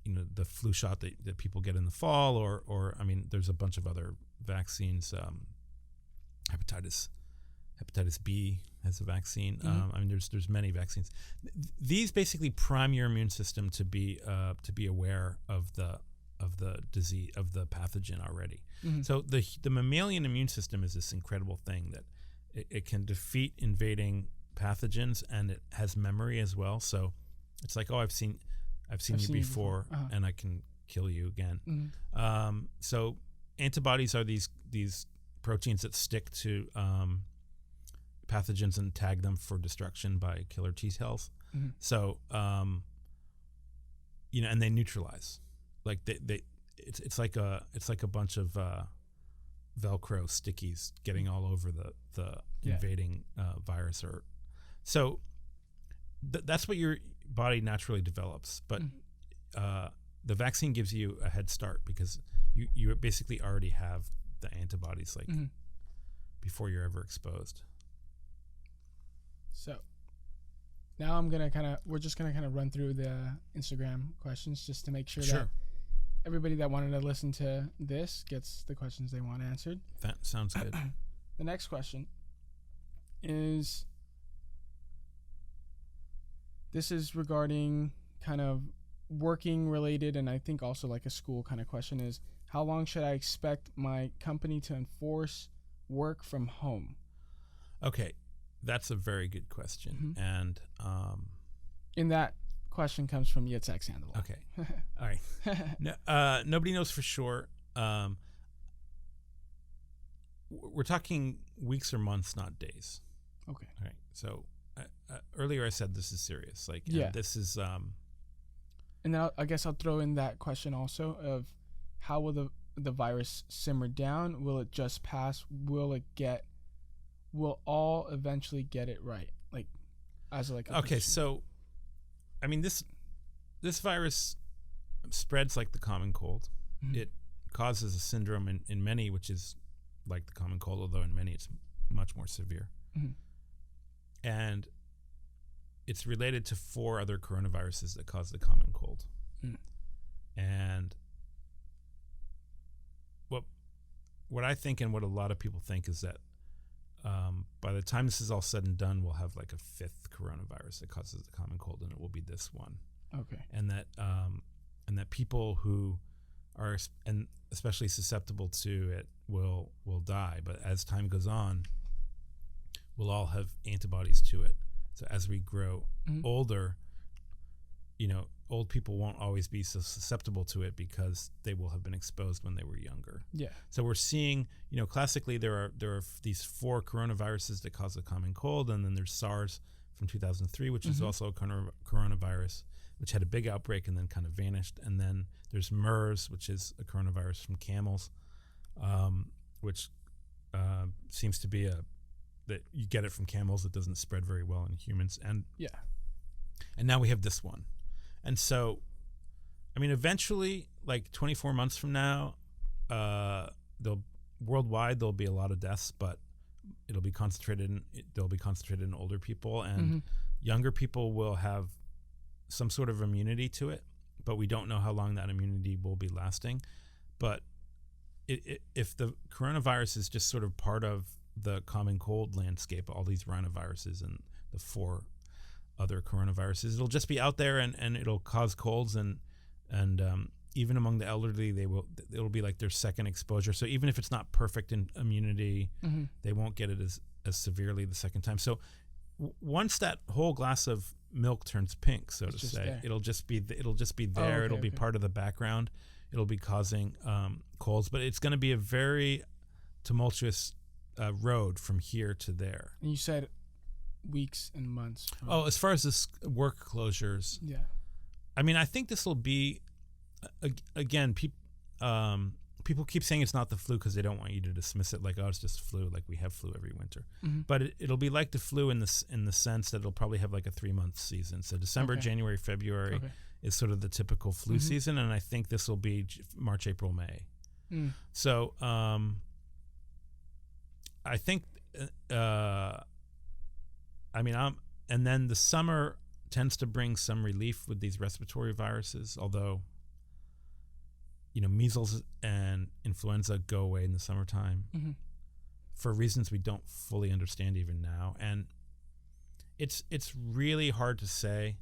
the flu shot that people get in the fall, or I mean, there's a bunch of other vaccines. Hepatitis B has a vaccine. I mean, there's many vaccines. These basically prime your immune system to be aware of the disease, of the pathogen already. So the mammalian immune system is this incredible thing that it can defeat invading pathogens, and it has memory as well. So it's like, I've seen you before, and I can kill you again. So antibodies are these proteins that stick to pathogens and tag them for destruction by killer T cells. So and they neutralize. Like it's like a bunch of Velcro stickies getting all over the invading virus. Or so that's what your body naturally develops. But the vaccine gives you a head start, because you basically already have the antibodies before you're ever exposed. So now we're just gonna run through the Instagram questions just to make sure that everybody that wanted to listen to this gets the questions they want answered. That sounds good. The next question is, this is regarding kind of working related, and I think also like a school kind of question, is how long should I expect my company to enforce work from home? Okay, that's a very good question. And in that question comes from Johel Sandoval. Okay. All right. No, nobody knows for sure. We're talking weeks or months, not days. Okay. All right. So earlier I said this is serious. This is. And then I guess I'll throw in that question also of how will the virus simmer down? Will it just pass? Will all eventually get it right? Okay, so I mean, this virus spreads like the common cold. It causes a syndrome in many, which is like the common cold, although in many it's much more severe. And it's related to 4 other coronaviruses that cause the common cold. And what I think, and what a lot of people think, is that by the time this is all said and done, we'll have like a 5th coronavirus that causes the common cold, and it will be this one. Okay. And that people who are especially susceptible to it will die. But as time goes on, we'll all have antibodies to it. So as we grow older, old people won't always be so susceptible to it because they will have been exposed when they were younger. Yeah. So we're seeing, classically there are these 4 coronaviruses that cause the common cold, and then there's SARS from 2003, which is also a coronavirus, which had a big outbreak and then kind of vanished. And then there's MERS, which is a coronavirus from camels, which seems to be that you get it from camels. It doesn't spread very well in humans. And now we have this one. And so, I mean, eventually, like 24 months from now, worldwide there'll be a lot of deaths, but they'll be concentrated in older people, and younger people will have some sort of immunity to it, but we don't know how long that immunity will be lasting. But if the coronavirus is just sort of part of the common cold landscape, all these rhinoviruses and the 4 other coronaviruses, it'll just be out there, and it'll cause colds, and even among the elderly, it'll be like their second exposure. So even if it's not perfect in immunity, they won't get it as severely the second time. So once that whole glass of milk turns pink, so to say, it'll just be there. It'll be part of the background. it'll be causing colds, but it's going to be a very tumultuous road from here to there. And you said weeks and months. As far as this work closures, yeah. I mean, I think this will be, again, people keep saying it's not the flu because they don't want you to dismiss it like, oh, it's just flu, like we have flu every winter. Mm-hmm. But it'll be like the flu in the sense that it'll probably have like a 3-month season. So December, January, February is sort of the typical flu season, and I think this will be March, April, May. Mm. So I think, and then the summer tends to bring some relief with these respiratory viruses, although, measles and influenza go away in the summertime for reasons we don't fully understand even now. And it's really hard to say.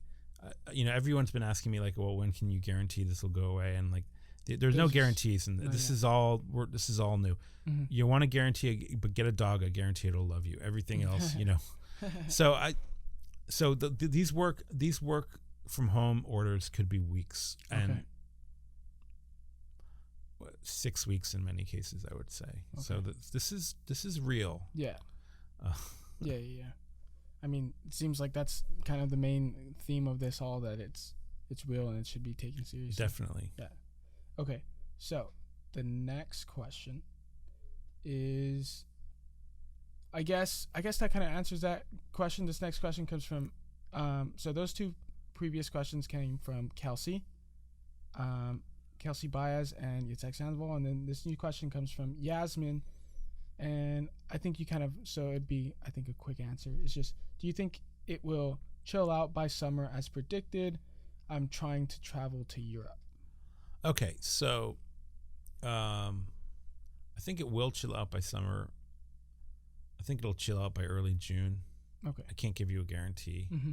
Everyone's been asking me like, well, when can you guarantee this will go away? And like, there's no guarantees, and this is all new. Mm-hmm. You want to guarantee, but get a dog. I guarantee it'll love you. Everything else, So these work from home orders could be weeks and 6 weeks in many cases, I would say. Okay. So this is real. Yeah. Yeah. I mean, it seems like that's kind of the main theme of this all, that it's real and it should be taken seriously. Definitely. Yeah. Okay. So the next question is, I guess that kind of answers that question. This next question comes from, so those two previous questions came from Kelsey Baez and Johel Sandoval, and then this new question comes from Yasmin, and I think so it'd be, I think, a quick answer. It's just, do you think it will chill out by summer as predicted? I'm trying to travel to Europe. Okay, so I think it will chill out by summer. I think it'll chill out by early June. Okay. I can't give you a guarantee. Mm-hmm.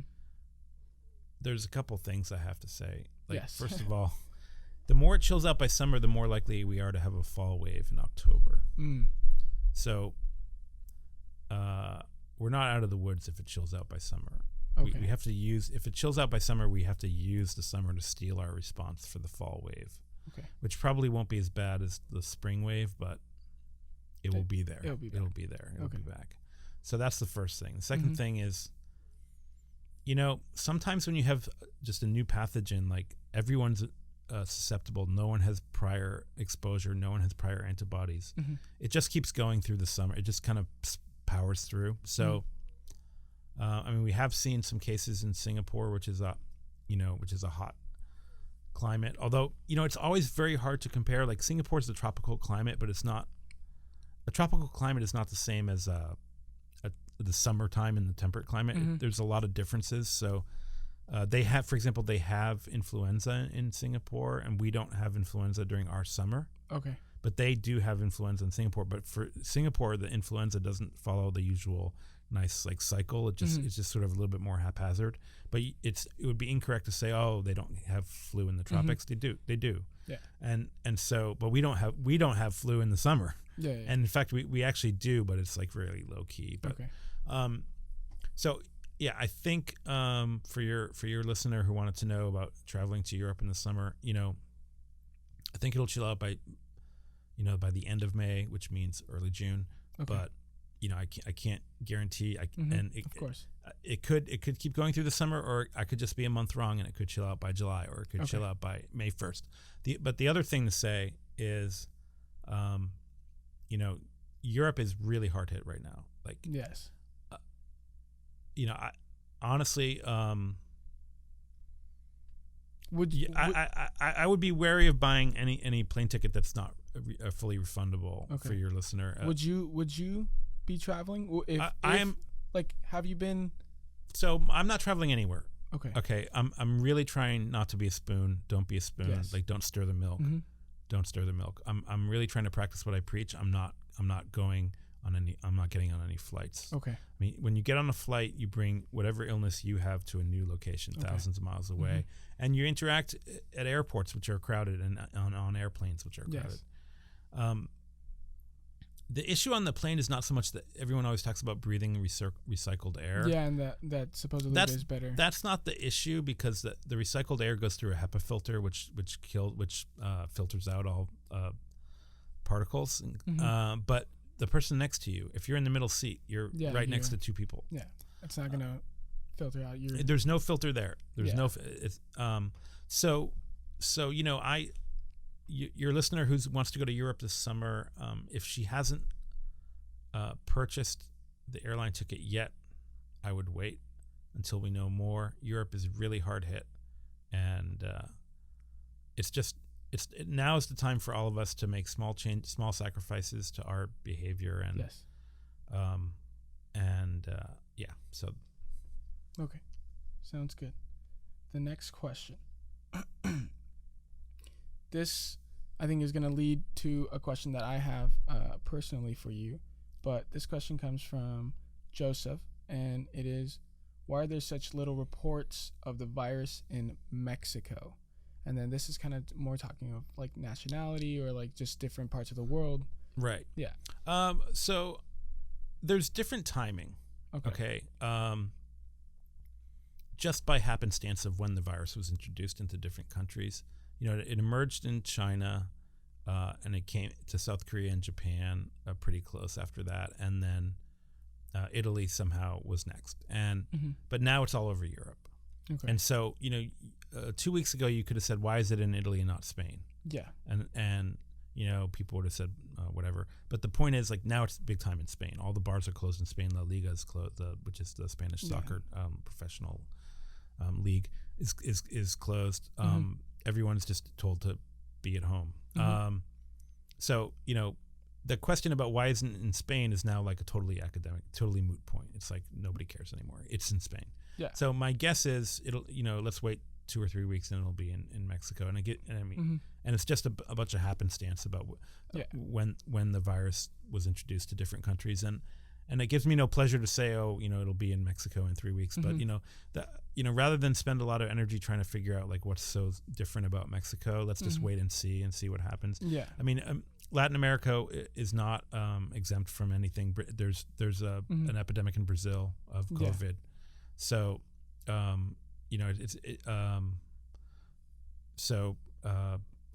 There's a couple things I have to say. Yes. First of all, the more it chills out by summer, the more likely we are to have a fall wave in October. Mm. So we're not out of the woods if it chills out by summer. Okay. We have to if it chills out by summer, we have to use the summer to steel our response for the fall wave. Okay. Which probably won't be as bad as the spring wave, but it will be there. It'll be there. It'll be back. So that's the first thing. The second thing is, sometimes when you have just a new pathogen, like everyone's susceptible, no one has prior exposure, no one has prior antibodies. Mm-hmm. It just keeps going through the summer. It just kind of powers through. So, we have seen some cases in Singapore, which is a hot climate. Although, it's always very hard to compare. Like Singapore is a tropical climate, but it's not. A tropical climate is not the same as the summertime in the temperate climate. Mm-hmm. There's a lot of differences. So they have influenza in Singapore, and we don't have influenza during our summer. Okay. But they do have influenza in Singapore. But for Singapore, the influenza doesn't follow the usual nice cycle. It's just sort of a little bit more haphazard. But it would be incorrect to say, oh, they don't have flu in the tropics. Mm-hmm. They do. Yeah. And so, but we don't have flu in the summer. Yeah. And in fact, we actually do, but it's really low key. But, okay. So yeah, I think for your listener who wanted to know about traveling to Europe in the summer, I think it'll chill out by the end of May, which means early June. Okay. But I can't guarantee. Of course, it could keep going through the summer, or I could just be a month wrong and it could chill out by July, or it could chill out by May 1st. But the other thing to say is, Europe is really hard hit right now. Yes. I honestly, I would be wary of buying any plane ticket that's not fully refundable for your listener. Would you be traveling? Have you been? So I'm not traveling anywhere. Okay. Okay. I'm really trying not to be a spoon. Don't be a spoon. Yes. Don't stir the milk. Mm-hmm. Don't stir the milk. I'm really trying to practice what I preach. I'm not getting on any flights. Okay. I mean, when you get on a flight, you bring whatever illness you have to a new location, thousands of miles away, and you interact at airports, which are crowded, and on airplanes, which are crowded. Yes. the issue on the plane is not so much that everyone always talks about breathing recycled air. Yeah, and that supposedly is better. That's not the issue, because the recycled air goes through a HEPA filter, which filters out all particles. But the person next to you, if you're in the middle seat, you're right next to two people. Yeah, it's not gonna filter out your. There's no filter there. There's no. It's, so your listener who wants to go to Europe this summer, if she hasn't purchased the airline ticket yet, I would wait until we know more. Europe is really hard hit, and now is the time for all of us to make small sacrifices to our behavior, and so okay, sounds good. The next question. This, I think, is going to lead to a question that I have personally for you. But this question comes from Joseph, and it is, why are there such little reports of the virus in Mexico? And then this is kind of more talking of like nationality or like just different parts of the world. Right. Yeah. So there's different timing. Okay. Just by happenstance of when the virus was introduced into different countries. It emerged in China, and it came to South Korea and Japan pretty close after that, and then Italy somehow was next. And but now it's all over Europe. Okay. And so 2 weeks ago you could have said, why is it in Italy and not Spain? Yeah. And people would have said whatever. But the point is, like, now it's big time in Spain. All the bars are closed in Spain. La Liga is closed, which is the Spanish soccer professional league, is closed. Everyone's just told to be at home. So the question about why isn't it in Spain is now like a totally academic, totally moot point. It's like nobody cares anymore. It's in Spain. Yeah. So my guess is it'll, let's wait 2 or 3 weeks and it'll be in Mexico. And and it's just a bunch of happenstance about when the virus was introduced to different countries. And it gives me no pleasure to say, it'll be in Mexico in 3 weeks. But rather than spend a lot of energy trying to figure out like what's so different about Mexico, let's just wait and see what happens. Yeah. I mean, Latin America is not exempt from anything. There's an epidemic in Brazil of COVID. Yeah. So,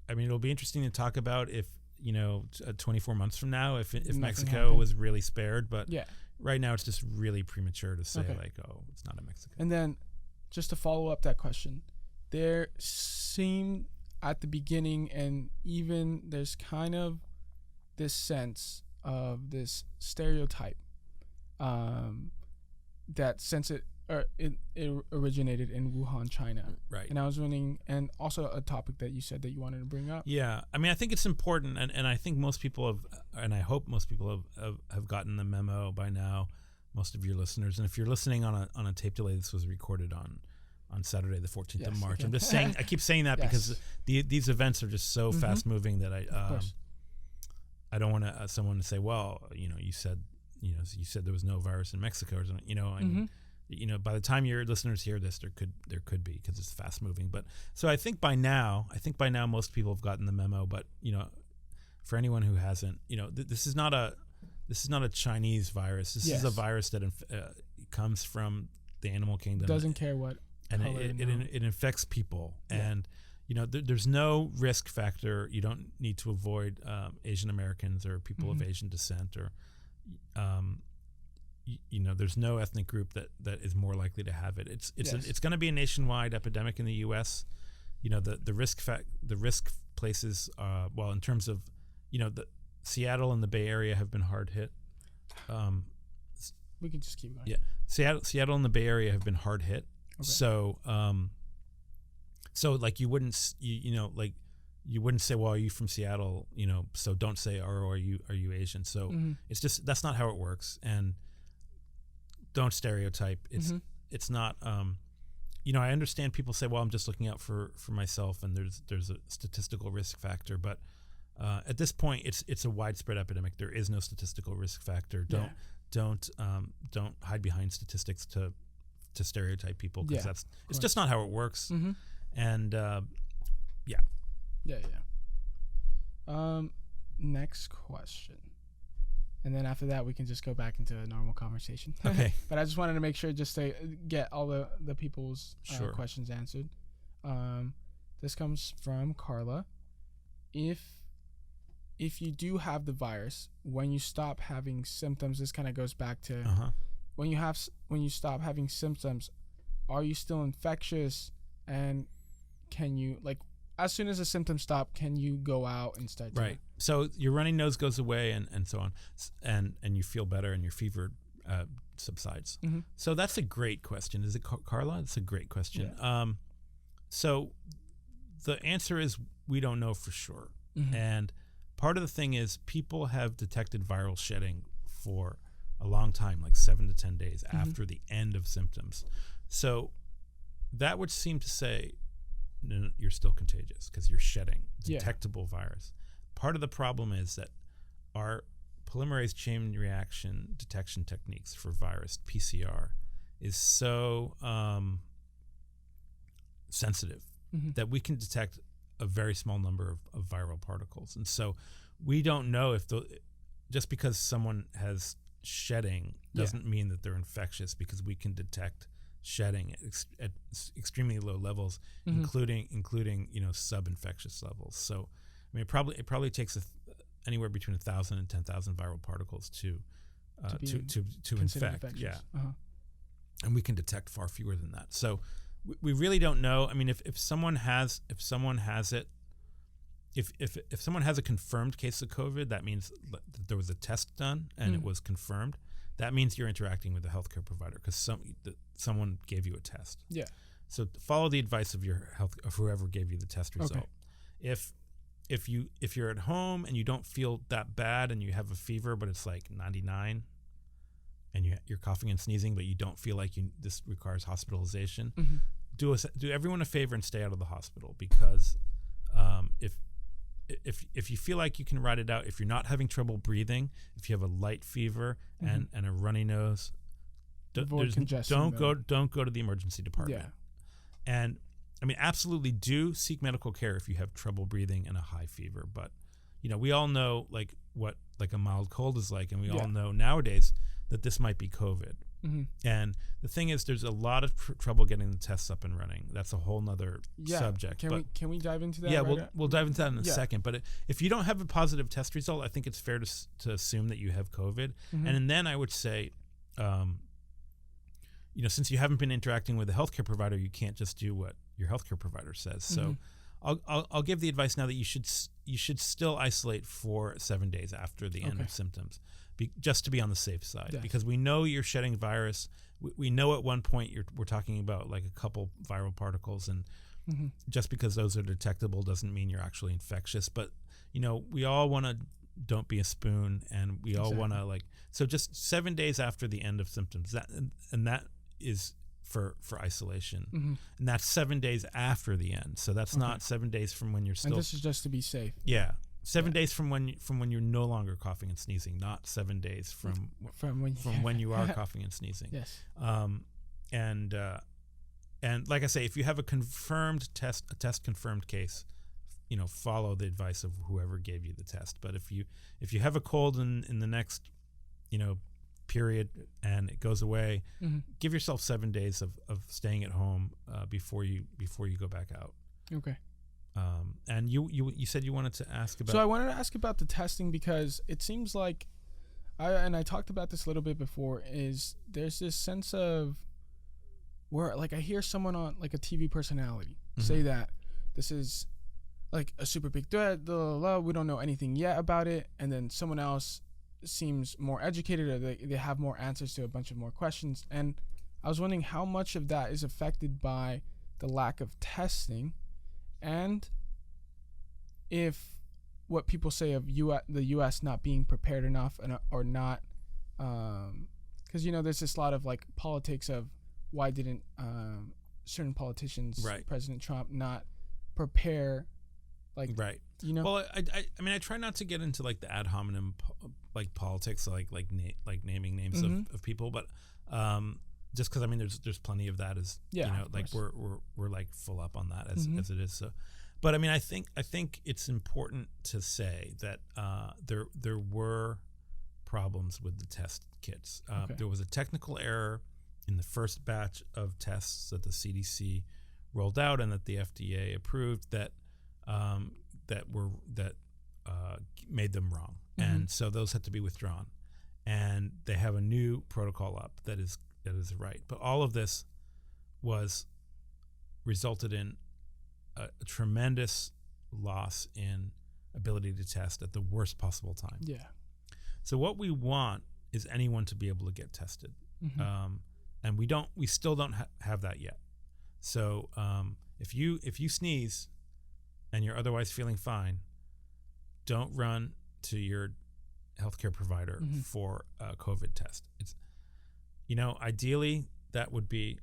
it'll be interesting to talk about if 24 months from now, if Mexico happened. Was really spared, but right now it's just really premature to say it's not in Mexico. And then just to follow up that question, there seemed at the beginning, and even there's kind of this sense of this stereotype that since it originated in Wuhan, China. Right. And I was wondering, and also a topic that you said that you wanted to bring up. Yeah. I mean, I think it's important, and I think most people have, and I hope most people have gotten the memo by now, most of your listeners. And if you're listening on a tape delay, this was recorded on Saturday, the 14th of March. I'm just saying, I keep saying that because these events are just so fast moving that I don't want someone to say, well, you said there was no virus in Mexico or something, by the time your listeners hear this, there could be, because it's fast moving. But so I think by now most people have gotten the memo. But for anyone who hasn't, this is not a Chinese virus. This is a virus that comes from the animal kingdom. Doesn't care what. And it infects people. Yeah. And there's no risk factor. You don't need to avoid Asian Americans or people of Asian descent, or there's no ethnic group that is more likely to have it. It's going to be a nationwide epidemic in the U.S. The risk places. In terms of the Seattle and the Bay Area have been hard hit. We can just keep going. Yeah, Seattle and the Bay Area have been hard hit. Okay. So like you wouldn't say, well, are you from Seattle? So don't say, are you Asian? So it's just, that's not how it works. And don't stereotype. It's not. I understand people say, well, I'm just looking out for myself, and there's a statistical risk factor, but at this point, it's a widespread epidemic. There is no statistical risk factor. Don't hide behind statistics to stereotype people, because it's just not how it works. And next question. and then after that we can just go back into a normal conversation. Okay. But I just wanted to make sure just to get all the people's questions answered. This comes from Carla. If you do have the virus, when you stop having symptoms, this kind of goes back to when you stop having symptoms, are you still infectious? And can you, like, as soon as the symptoms stop, can you go out and start? Right. So your runny nose goes away and so on, and you feel better and your fever subsides. Mm-hmm. So that's a great question. Is it Carla? It's a great question. Yeah. So the answer is we don't know for sure. Mm-hmm. And part of the thing is people have detected viral shedding for a long time, like 7 to 10 days after the end of symptoms. So that would seem to say no, you're still contagious because you're shedding detectable virus. Part of the problem is that our polymerase chain reaction detection techniques for virus, PCR, is so sensitive that we can detect a very small number of viral particles. And so we don't know if just because someone has shedding doesn't mean that they're infectious, because we can detect shedding at extremely low levels, including sub-infectious levels. So I mean, it probably takes anywhere between 1,000 and 10,000 viral particles to infect. Yeah, and we can detect far fewer than that. So we really don't know. I mean, if someone has it, if someone has a confirmed case of COVID, that means that there was a test done and it was confirmed. That means you're interacting with a healthcare provider because someone gave you a test. Yeah. So follow the advice of whoever gave you the test result. Okay. If you're at home and you don't feel that bad and you have a fever but it's like 99 and you're coughing and sneezing but you don't feel like this requires hospitalization, do everyone a favor and stay out of the hospital, because if you feel like you can ride it out, if you're not having trouble breathing, if you have a light fever and a runny nose, don't go to the emergency department. Yeah. And I mean, absolutely do seek medical care if you have trouble breathing and a high fever. But we all know what a mild cold is like, and we all know nowadays that this might be COVID. And the thing is, there's a lot of trouble getting the tests up and running. That's a whole nother subject. Can we dive into that? Yeah, we'll dive into that in a second. But if you don't have a positive test result, I think it's fair to assume that you have COVID. And then I would say, since you haven't been interacting with a healthcare provider, you can't just do what your healthcare provider says. So I'll give the advice now that you should still isolate for 7 days after the end of symptoms, just to be on the safe side, because we know you're shedding virus. We know at one point we're talking about like a couple viral particles, and just because those are detectable doesn't mean you're actually infectious. But we all want to don't be a spoon, and we all want to so just 7 days after the end of symptoms, that is for isolation, and that's 7 days after the end. So that's not 7 days from when you're still. And this is just to be safe. Yeah, 7 days from when you're no longer coughing and sneezing, not 7 days from when you are coughing and sneezing. Yes. And like I say, if you have a test confirmed case, follow the advice of whoever gave you the test. But if you have a cold in the next period and it goes away, give yourself 7 days of staying at home before you go back out. Okay. And you said you wanted to ask about. So I wanted to ask about the testing, because it seems like I talked about this a little bit before, is there's this sense of where I hear someone on a TV personality say that this is a super big threat, we don't know anything yet about it, and then someone else seems more educated, or they have more answers to a bunch of more questions. And I was wondering how much of that is affected by the lack of testing, and if what people say of the U.S. not being prepared enough or not, because there's this lot of politics of why didn't certain politicians, President Trump, not prepare, right. Well, I try not to get into the ad hominem politics, naming names of people, but just because there's plenty of that as we're full up on that as it is. So, but I think it's important to say that there were problems with the test kits. Okay. There was a technical error in the first batch of tests that the CDC rolled out and that the FDA approved that made them wrong, and so those had to be withdrawn. And they have a new protocol up that is right. But all of this resulted in a tremendous loss in ability to test at the worst possible time. Yeah. So what we want is anyone to be able to get tested, and we still don't have that yet. So if you sneeze and you're otherwise feeling fine, don't run to your healthcare provider for a COVID test. It's, ideally that would be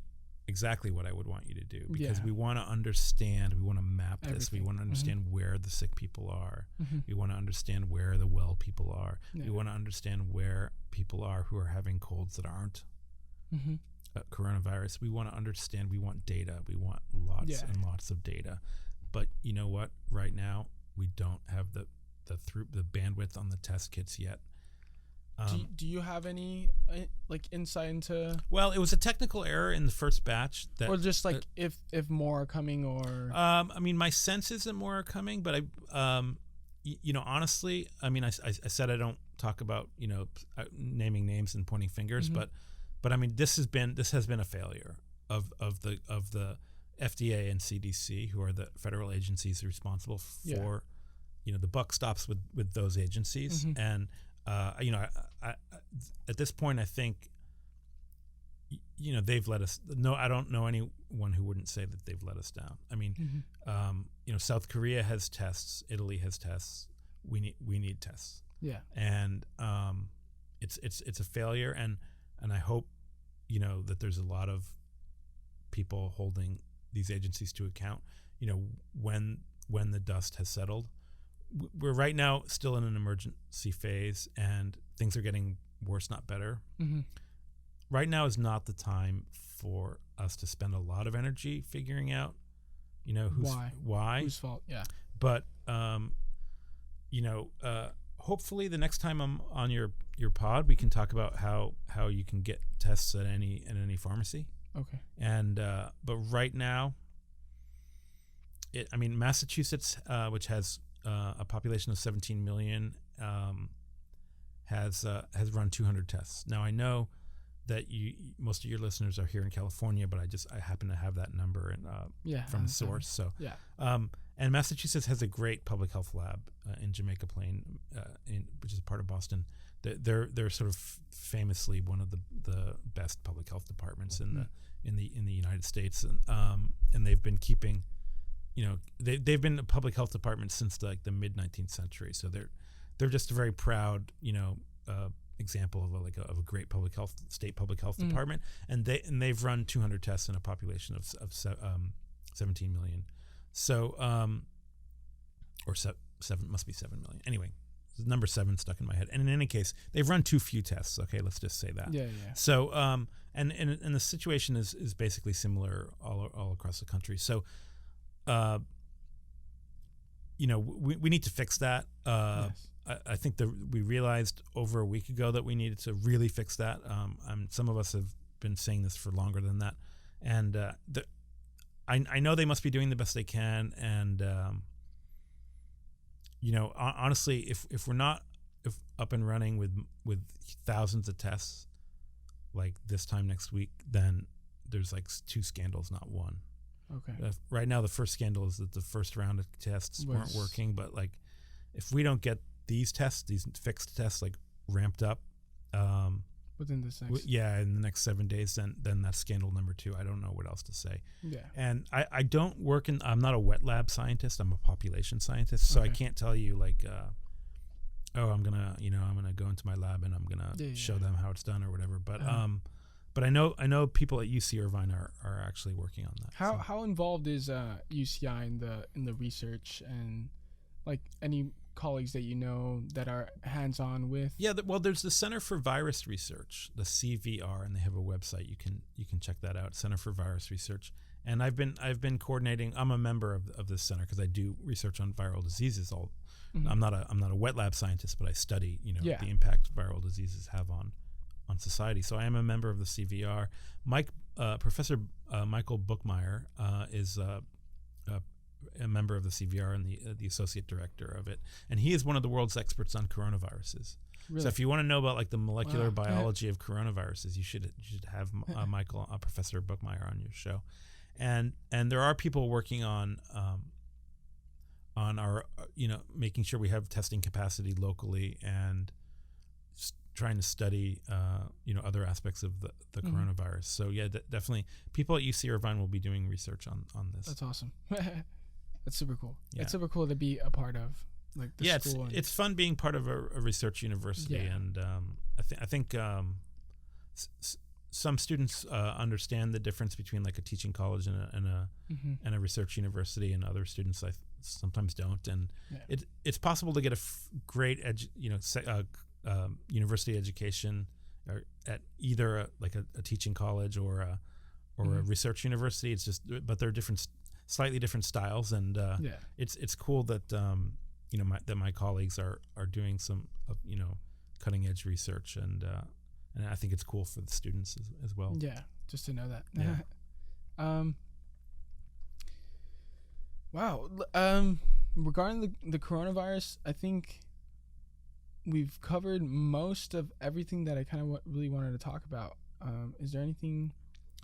exactly what I would want you to do, because we want to understand, we want to map this, we want to understand where the sick people are, we want to understand where the well people are, we want to understand where people are who are having colds that aren't coronavirus. We want to understand, we want data, we want lots and lots of data. But you know what? Right now, we don't have the bandwidth on the test kits yet. Do you have any insight into? Well, it was a technical error in the first batch, or just if more are coming, or my sense is that more are coming, but honestly, I said I don't talk about naming names and pointing fingers, but this has been a failure of the FDA and CDC, who are the federal agencies responsible for the buck stops with those agencies, and I at this point, I think, they've let us. No, I don't know anyone who wouldn't say that they've let us down. South Korea has tests, Italy has tests. We need tests. Yeah, and it's a failure, and I hope that there's a lot of people holding these agencies to account. When the dust has settled. We're right now still in an emergency phase, and things are getting worse, not better. Right now is not the time for us to spend a lot of energy figuring out, whose fault. Yeah. But hopefully the next time I'm on your pod, we can talk about how you can get tests at any pharmacy. Okay. And but right now, Massachusetts, which has a population of 17 million, has run 200 tests. Now I know that most of your listeners are here in California, but I happen to have that number from the source. So and Massachusetts has a great public health lab in Jamaica Plain, which is part of Boston. They're sort of famously one of the best public health departments in the United States, and they've been keeping. They've been a public health department since the mid 19th century. So they're just a very proud example of a great state public health department, and they've run 200 tests in a population of 17 million. So or seven must be 7 million. Anyway, the number 7 stuck in my head. And in any case, they've run too few tests. Okay, let's just say that. Yeah. So and the situation is basically similar all across the country. So. We need to fix that. Yes. I think we realized over a week ago that we needed to really fix that. Some of us have been saying this for longer than that, and I know they must be doing the best they can. And honestly, if we're not up and running with thousands of tests like this time next week, then there's 2 scandals, not one. Okay. Right now, the first scandal is that the first round of tests weren't working. But if we don't get these fixed tests, ramped up within this next, in the next 7 days, then that's scandal number 2. I don't know what else to say. Yeah. And I don't work I'm not a wet lab scientist. I'm a population scientist, so I can't tell you I'm gonna go into my lab and I'm gonna show them how it's done or whatever. But I know people at UC Irvine are actually working on that. How involved is UCI in the research, and any colleagues that that are hands-on with? Yeah, well, there's the Center for Virus Research, the CVR, and they have a website. You can check that out, Center for Virus Research, And I've been coordinating. I'm a member of this center because I do research on viral diseases. I'm not a wet lab scientist, but I study the impact viral diseases have on society. So I am a member of the CVR. Professor Michael Bookmeyer is a member of the CVR and the associate director of it, and he is one of the world's experts on coronaviruses. Really? So if you want to know about like the molecular biology of coronaviruses, you should have Professor Bookmeyer on your show. And there are people working on our making sure we have testing capacity locally and trying to study other aspects of the coronavirus. So yeah, definitely people at UC Irvine will be doing research on this. That's awesome. That's super cool. Yeah. It's super cool to be a part of like the school. It's fun being part of a research university, and I think some students understand the difference between like a teaching college and a research university, and other students sometimes don't. And it's possible to get a great university education or at either a teaching college or a research university. It's just, but they're slightly different styles, and it's cool that that my colleagues are doing some cutting edge research, and I think it's cool for the students as well. Yeah, just to know that. Yeah. Wow. Regarding the coronavirus, I think we've covered most of everything that I kind of really wanted to talk about. Is there anything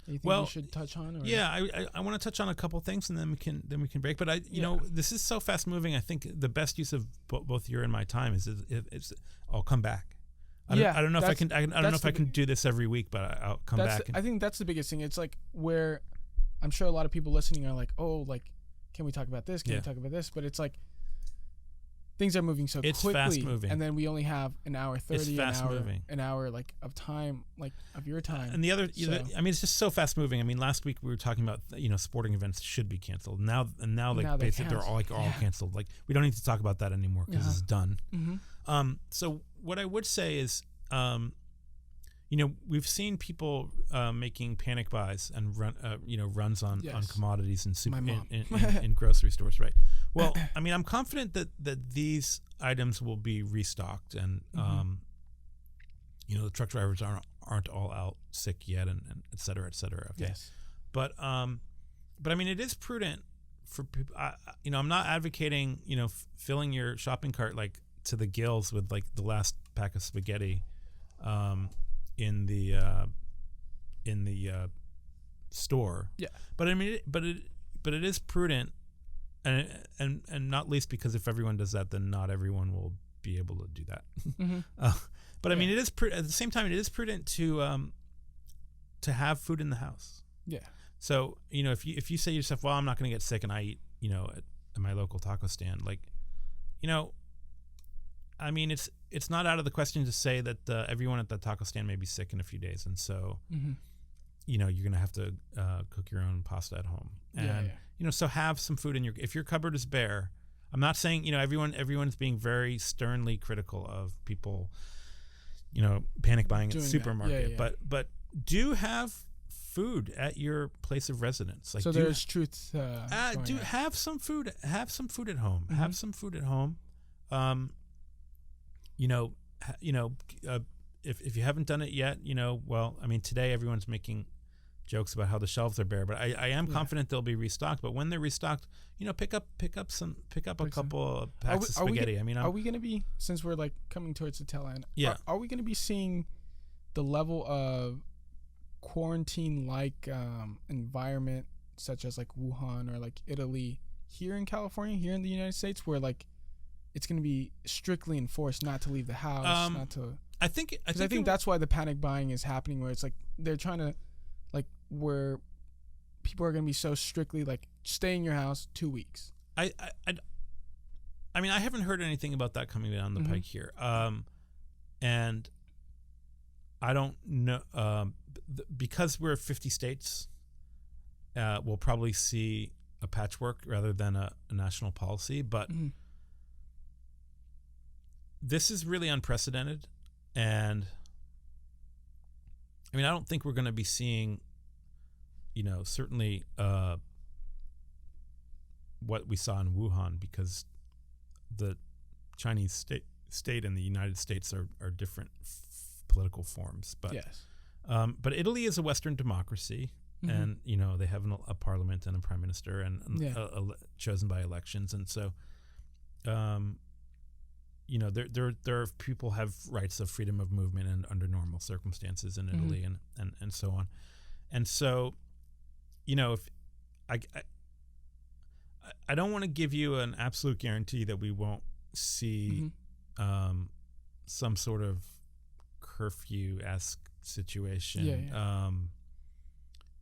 you think we should touch on? Or? Yeah, I want to touch on a couple things, and then we can break. But this is so fast moving. I think the best use of both your and my time is I'll come back. I don't know if I can. I don't know if I can do this every week, but I'll come back. I think that's the biggest thing. It's like where I'm sure a lot of people listening are like, oh, like, can we talk about this? Can we talk about this? But it's like things are moving so quickly, fast moving, and then we only have an hour 30, an hour like of time, like of your time. And the other, it's just so fast moving. I mean, last week we were talking about sporting events should be canceled. Now basically they're all canceled. Like we don't need to talk about that anymore because it's done. Mm-hmm. So what I would say is, we've seen people making panic buys and runs on commodities in grocery stores, right? Well, I mean, I'm confident that these items will be restocked, and the truck drivers aren't all out sick yet, and et cetera, et cetera. Okay? Yes, but I mean, it is prudent for people. I'm not advocating filling your shopping cart like to the gills with like the last pack of spaghetti in the store. Yeah. But I mean, but it is prudent, and not least because if everyone does that, then not everyone will be able to do that. Mm-hmm. But I mean, it is at the same time, it is prudent to have food in the house. Yeah. So if you say to yourself, well, I'm not going to get sick, and I eat at my local taco stand, like I mean, it's not out of the question to say that everyone at the taco stand may be sick in a few days, and so you're gonna have to cook your own pasta at home, and so have some food in if your cupboard is bare. I'm not saying everyone's being very sternly critical of people, panic buying at the supermarket, but do have food at your place of residence. Like, so there's truth. Have some food. Have some food at home. Mm-hmm. Have some food at home. If you haven't done it yet, well, I mean, today everyone's making jokes about how the shelves are bare, but I am confident they'll be restocked. But when they're restocked, pick up a couple of packs of spaghetti. Are we going to be, since we're like coming towards the tail end? Yeah. Are we going to be seeing the level of quarantine-like environment, such as like Wuhan or like Italy, here in California, here in the United States, where like it's going to be strictly enforced not to leave the house, not to. I think that's why the panic buying is happening, where it's like they're trying to, like, where people are going to be so strictly like stay in your house 2 weeks. I mean, I haven't heard anything about that coming down the pike here, and I don't know because we're 50 states. We'll probably see a patchwork rather than a national policy, but. This is really unprecedented, and I mean, I don't think we're going to be seeing certainly what we saw in Wuhan, because the Chinese state and the United States are different political forms. But yes. But Italy is a Western democracy, and they have a parliament and a prime minister, and chosen by elections, and so there are people have rights of freedom of movement and under normal circumstances in Italy, and so on, and so if I don't want to give you an absolute guarantee that we won't see some sort of curfew-esque situation.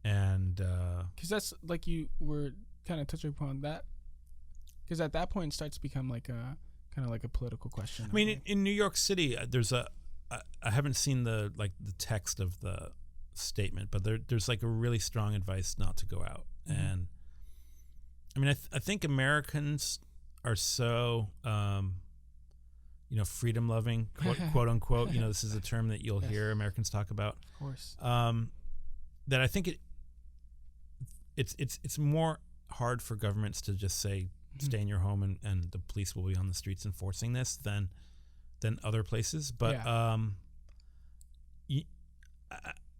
And because that's like you were kind of touching upon that, because at that point it starts to become like a kind of like a political question. I mean, in New York City, there's I haven't seen the text of the statement, but there's like a really strong advice not to go out. And I mean, I think Americans are so freedom loving, quote unquote. This is a term that you'll hear Americans talk about. Of course. That I think it's more hard for governments to just say stay in your home and the police will be on the streets enforcing this than other places. But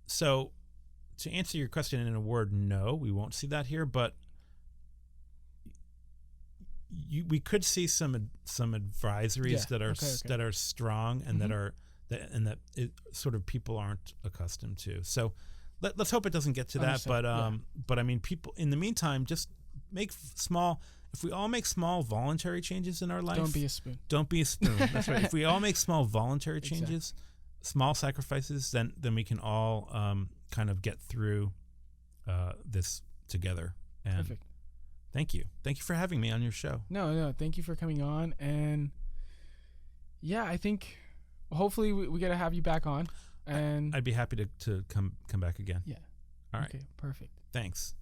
so to answer your question in a word, no, we won't see that here. But we could see some advisories that are strong and that sort of people aren't accustomed to. So let's hope it doesn't get to that. But I mean, people in the meantime, just make small. If we all make small voluntary changes in our life, don't be a spoon. Don't be a spoon. That's right. If we all make small voluntary changes, small sacrifices, then we can all kind of get through this together. And perfect. Thank you for having me on your show. No, thank you for coming on. And I think hopefully we get to have you back on. And I'd be happy to come back again. Yeah. All right. Okay. Perfect. Thanks.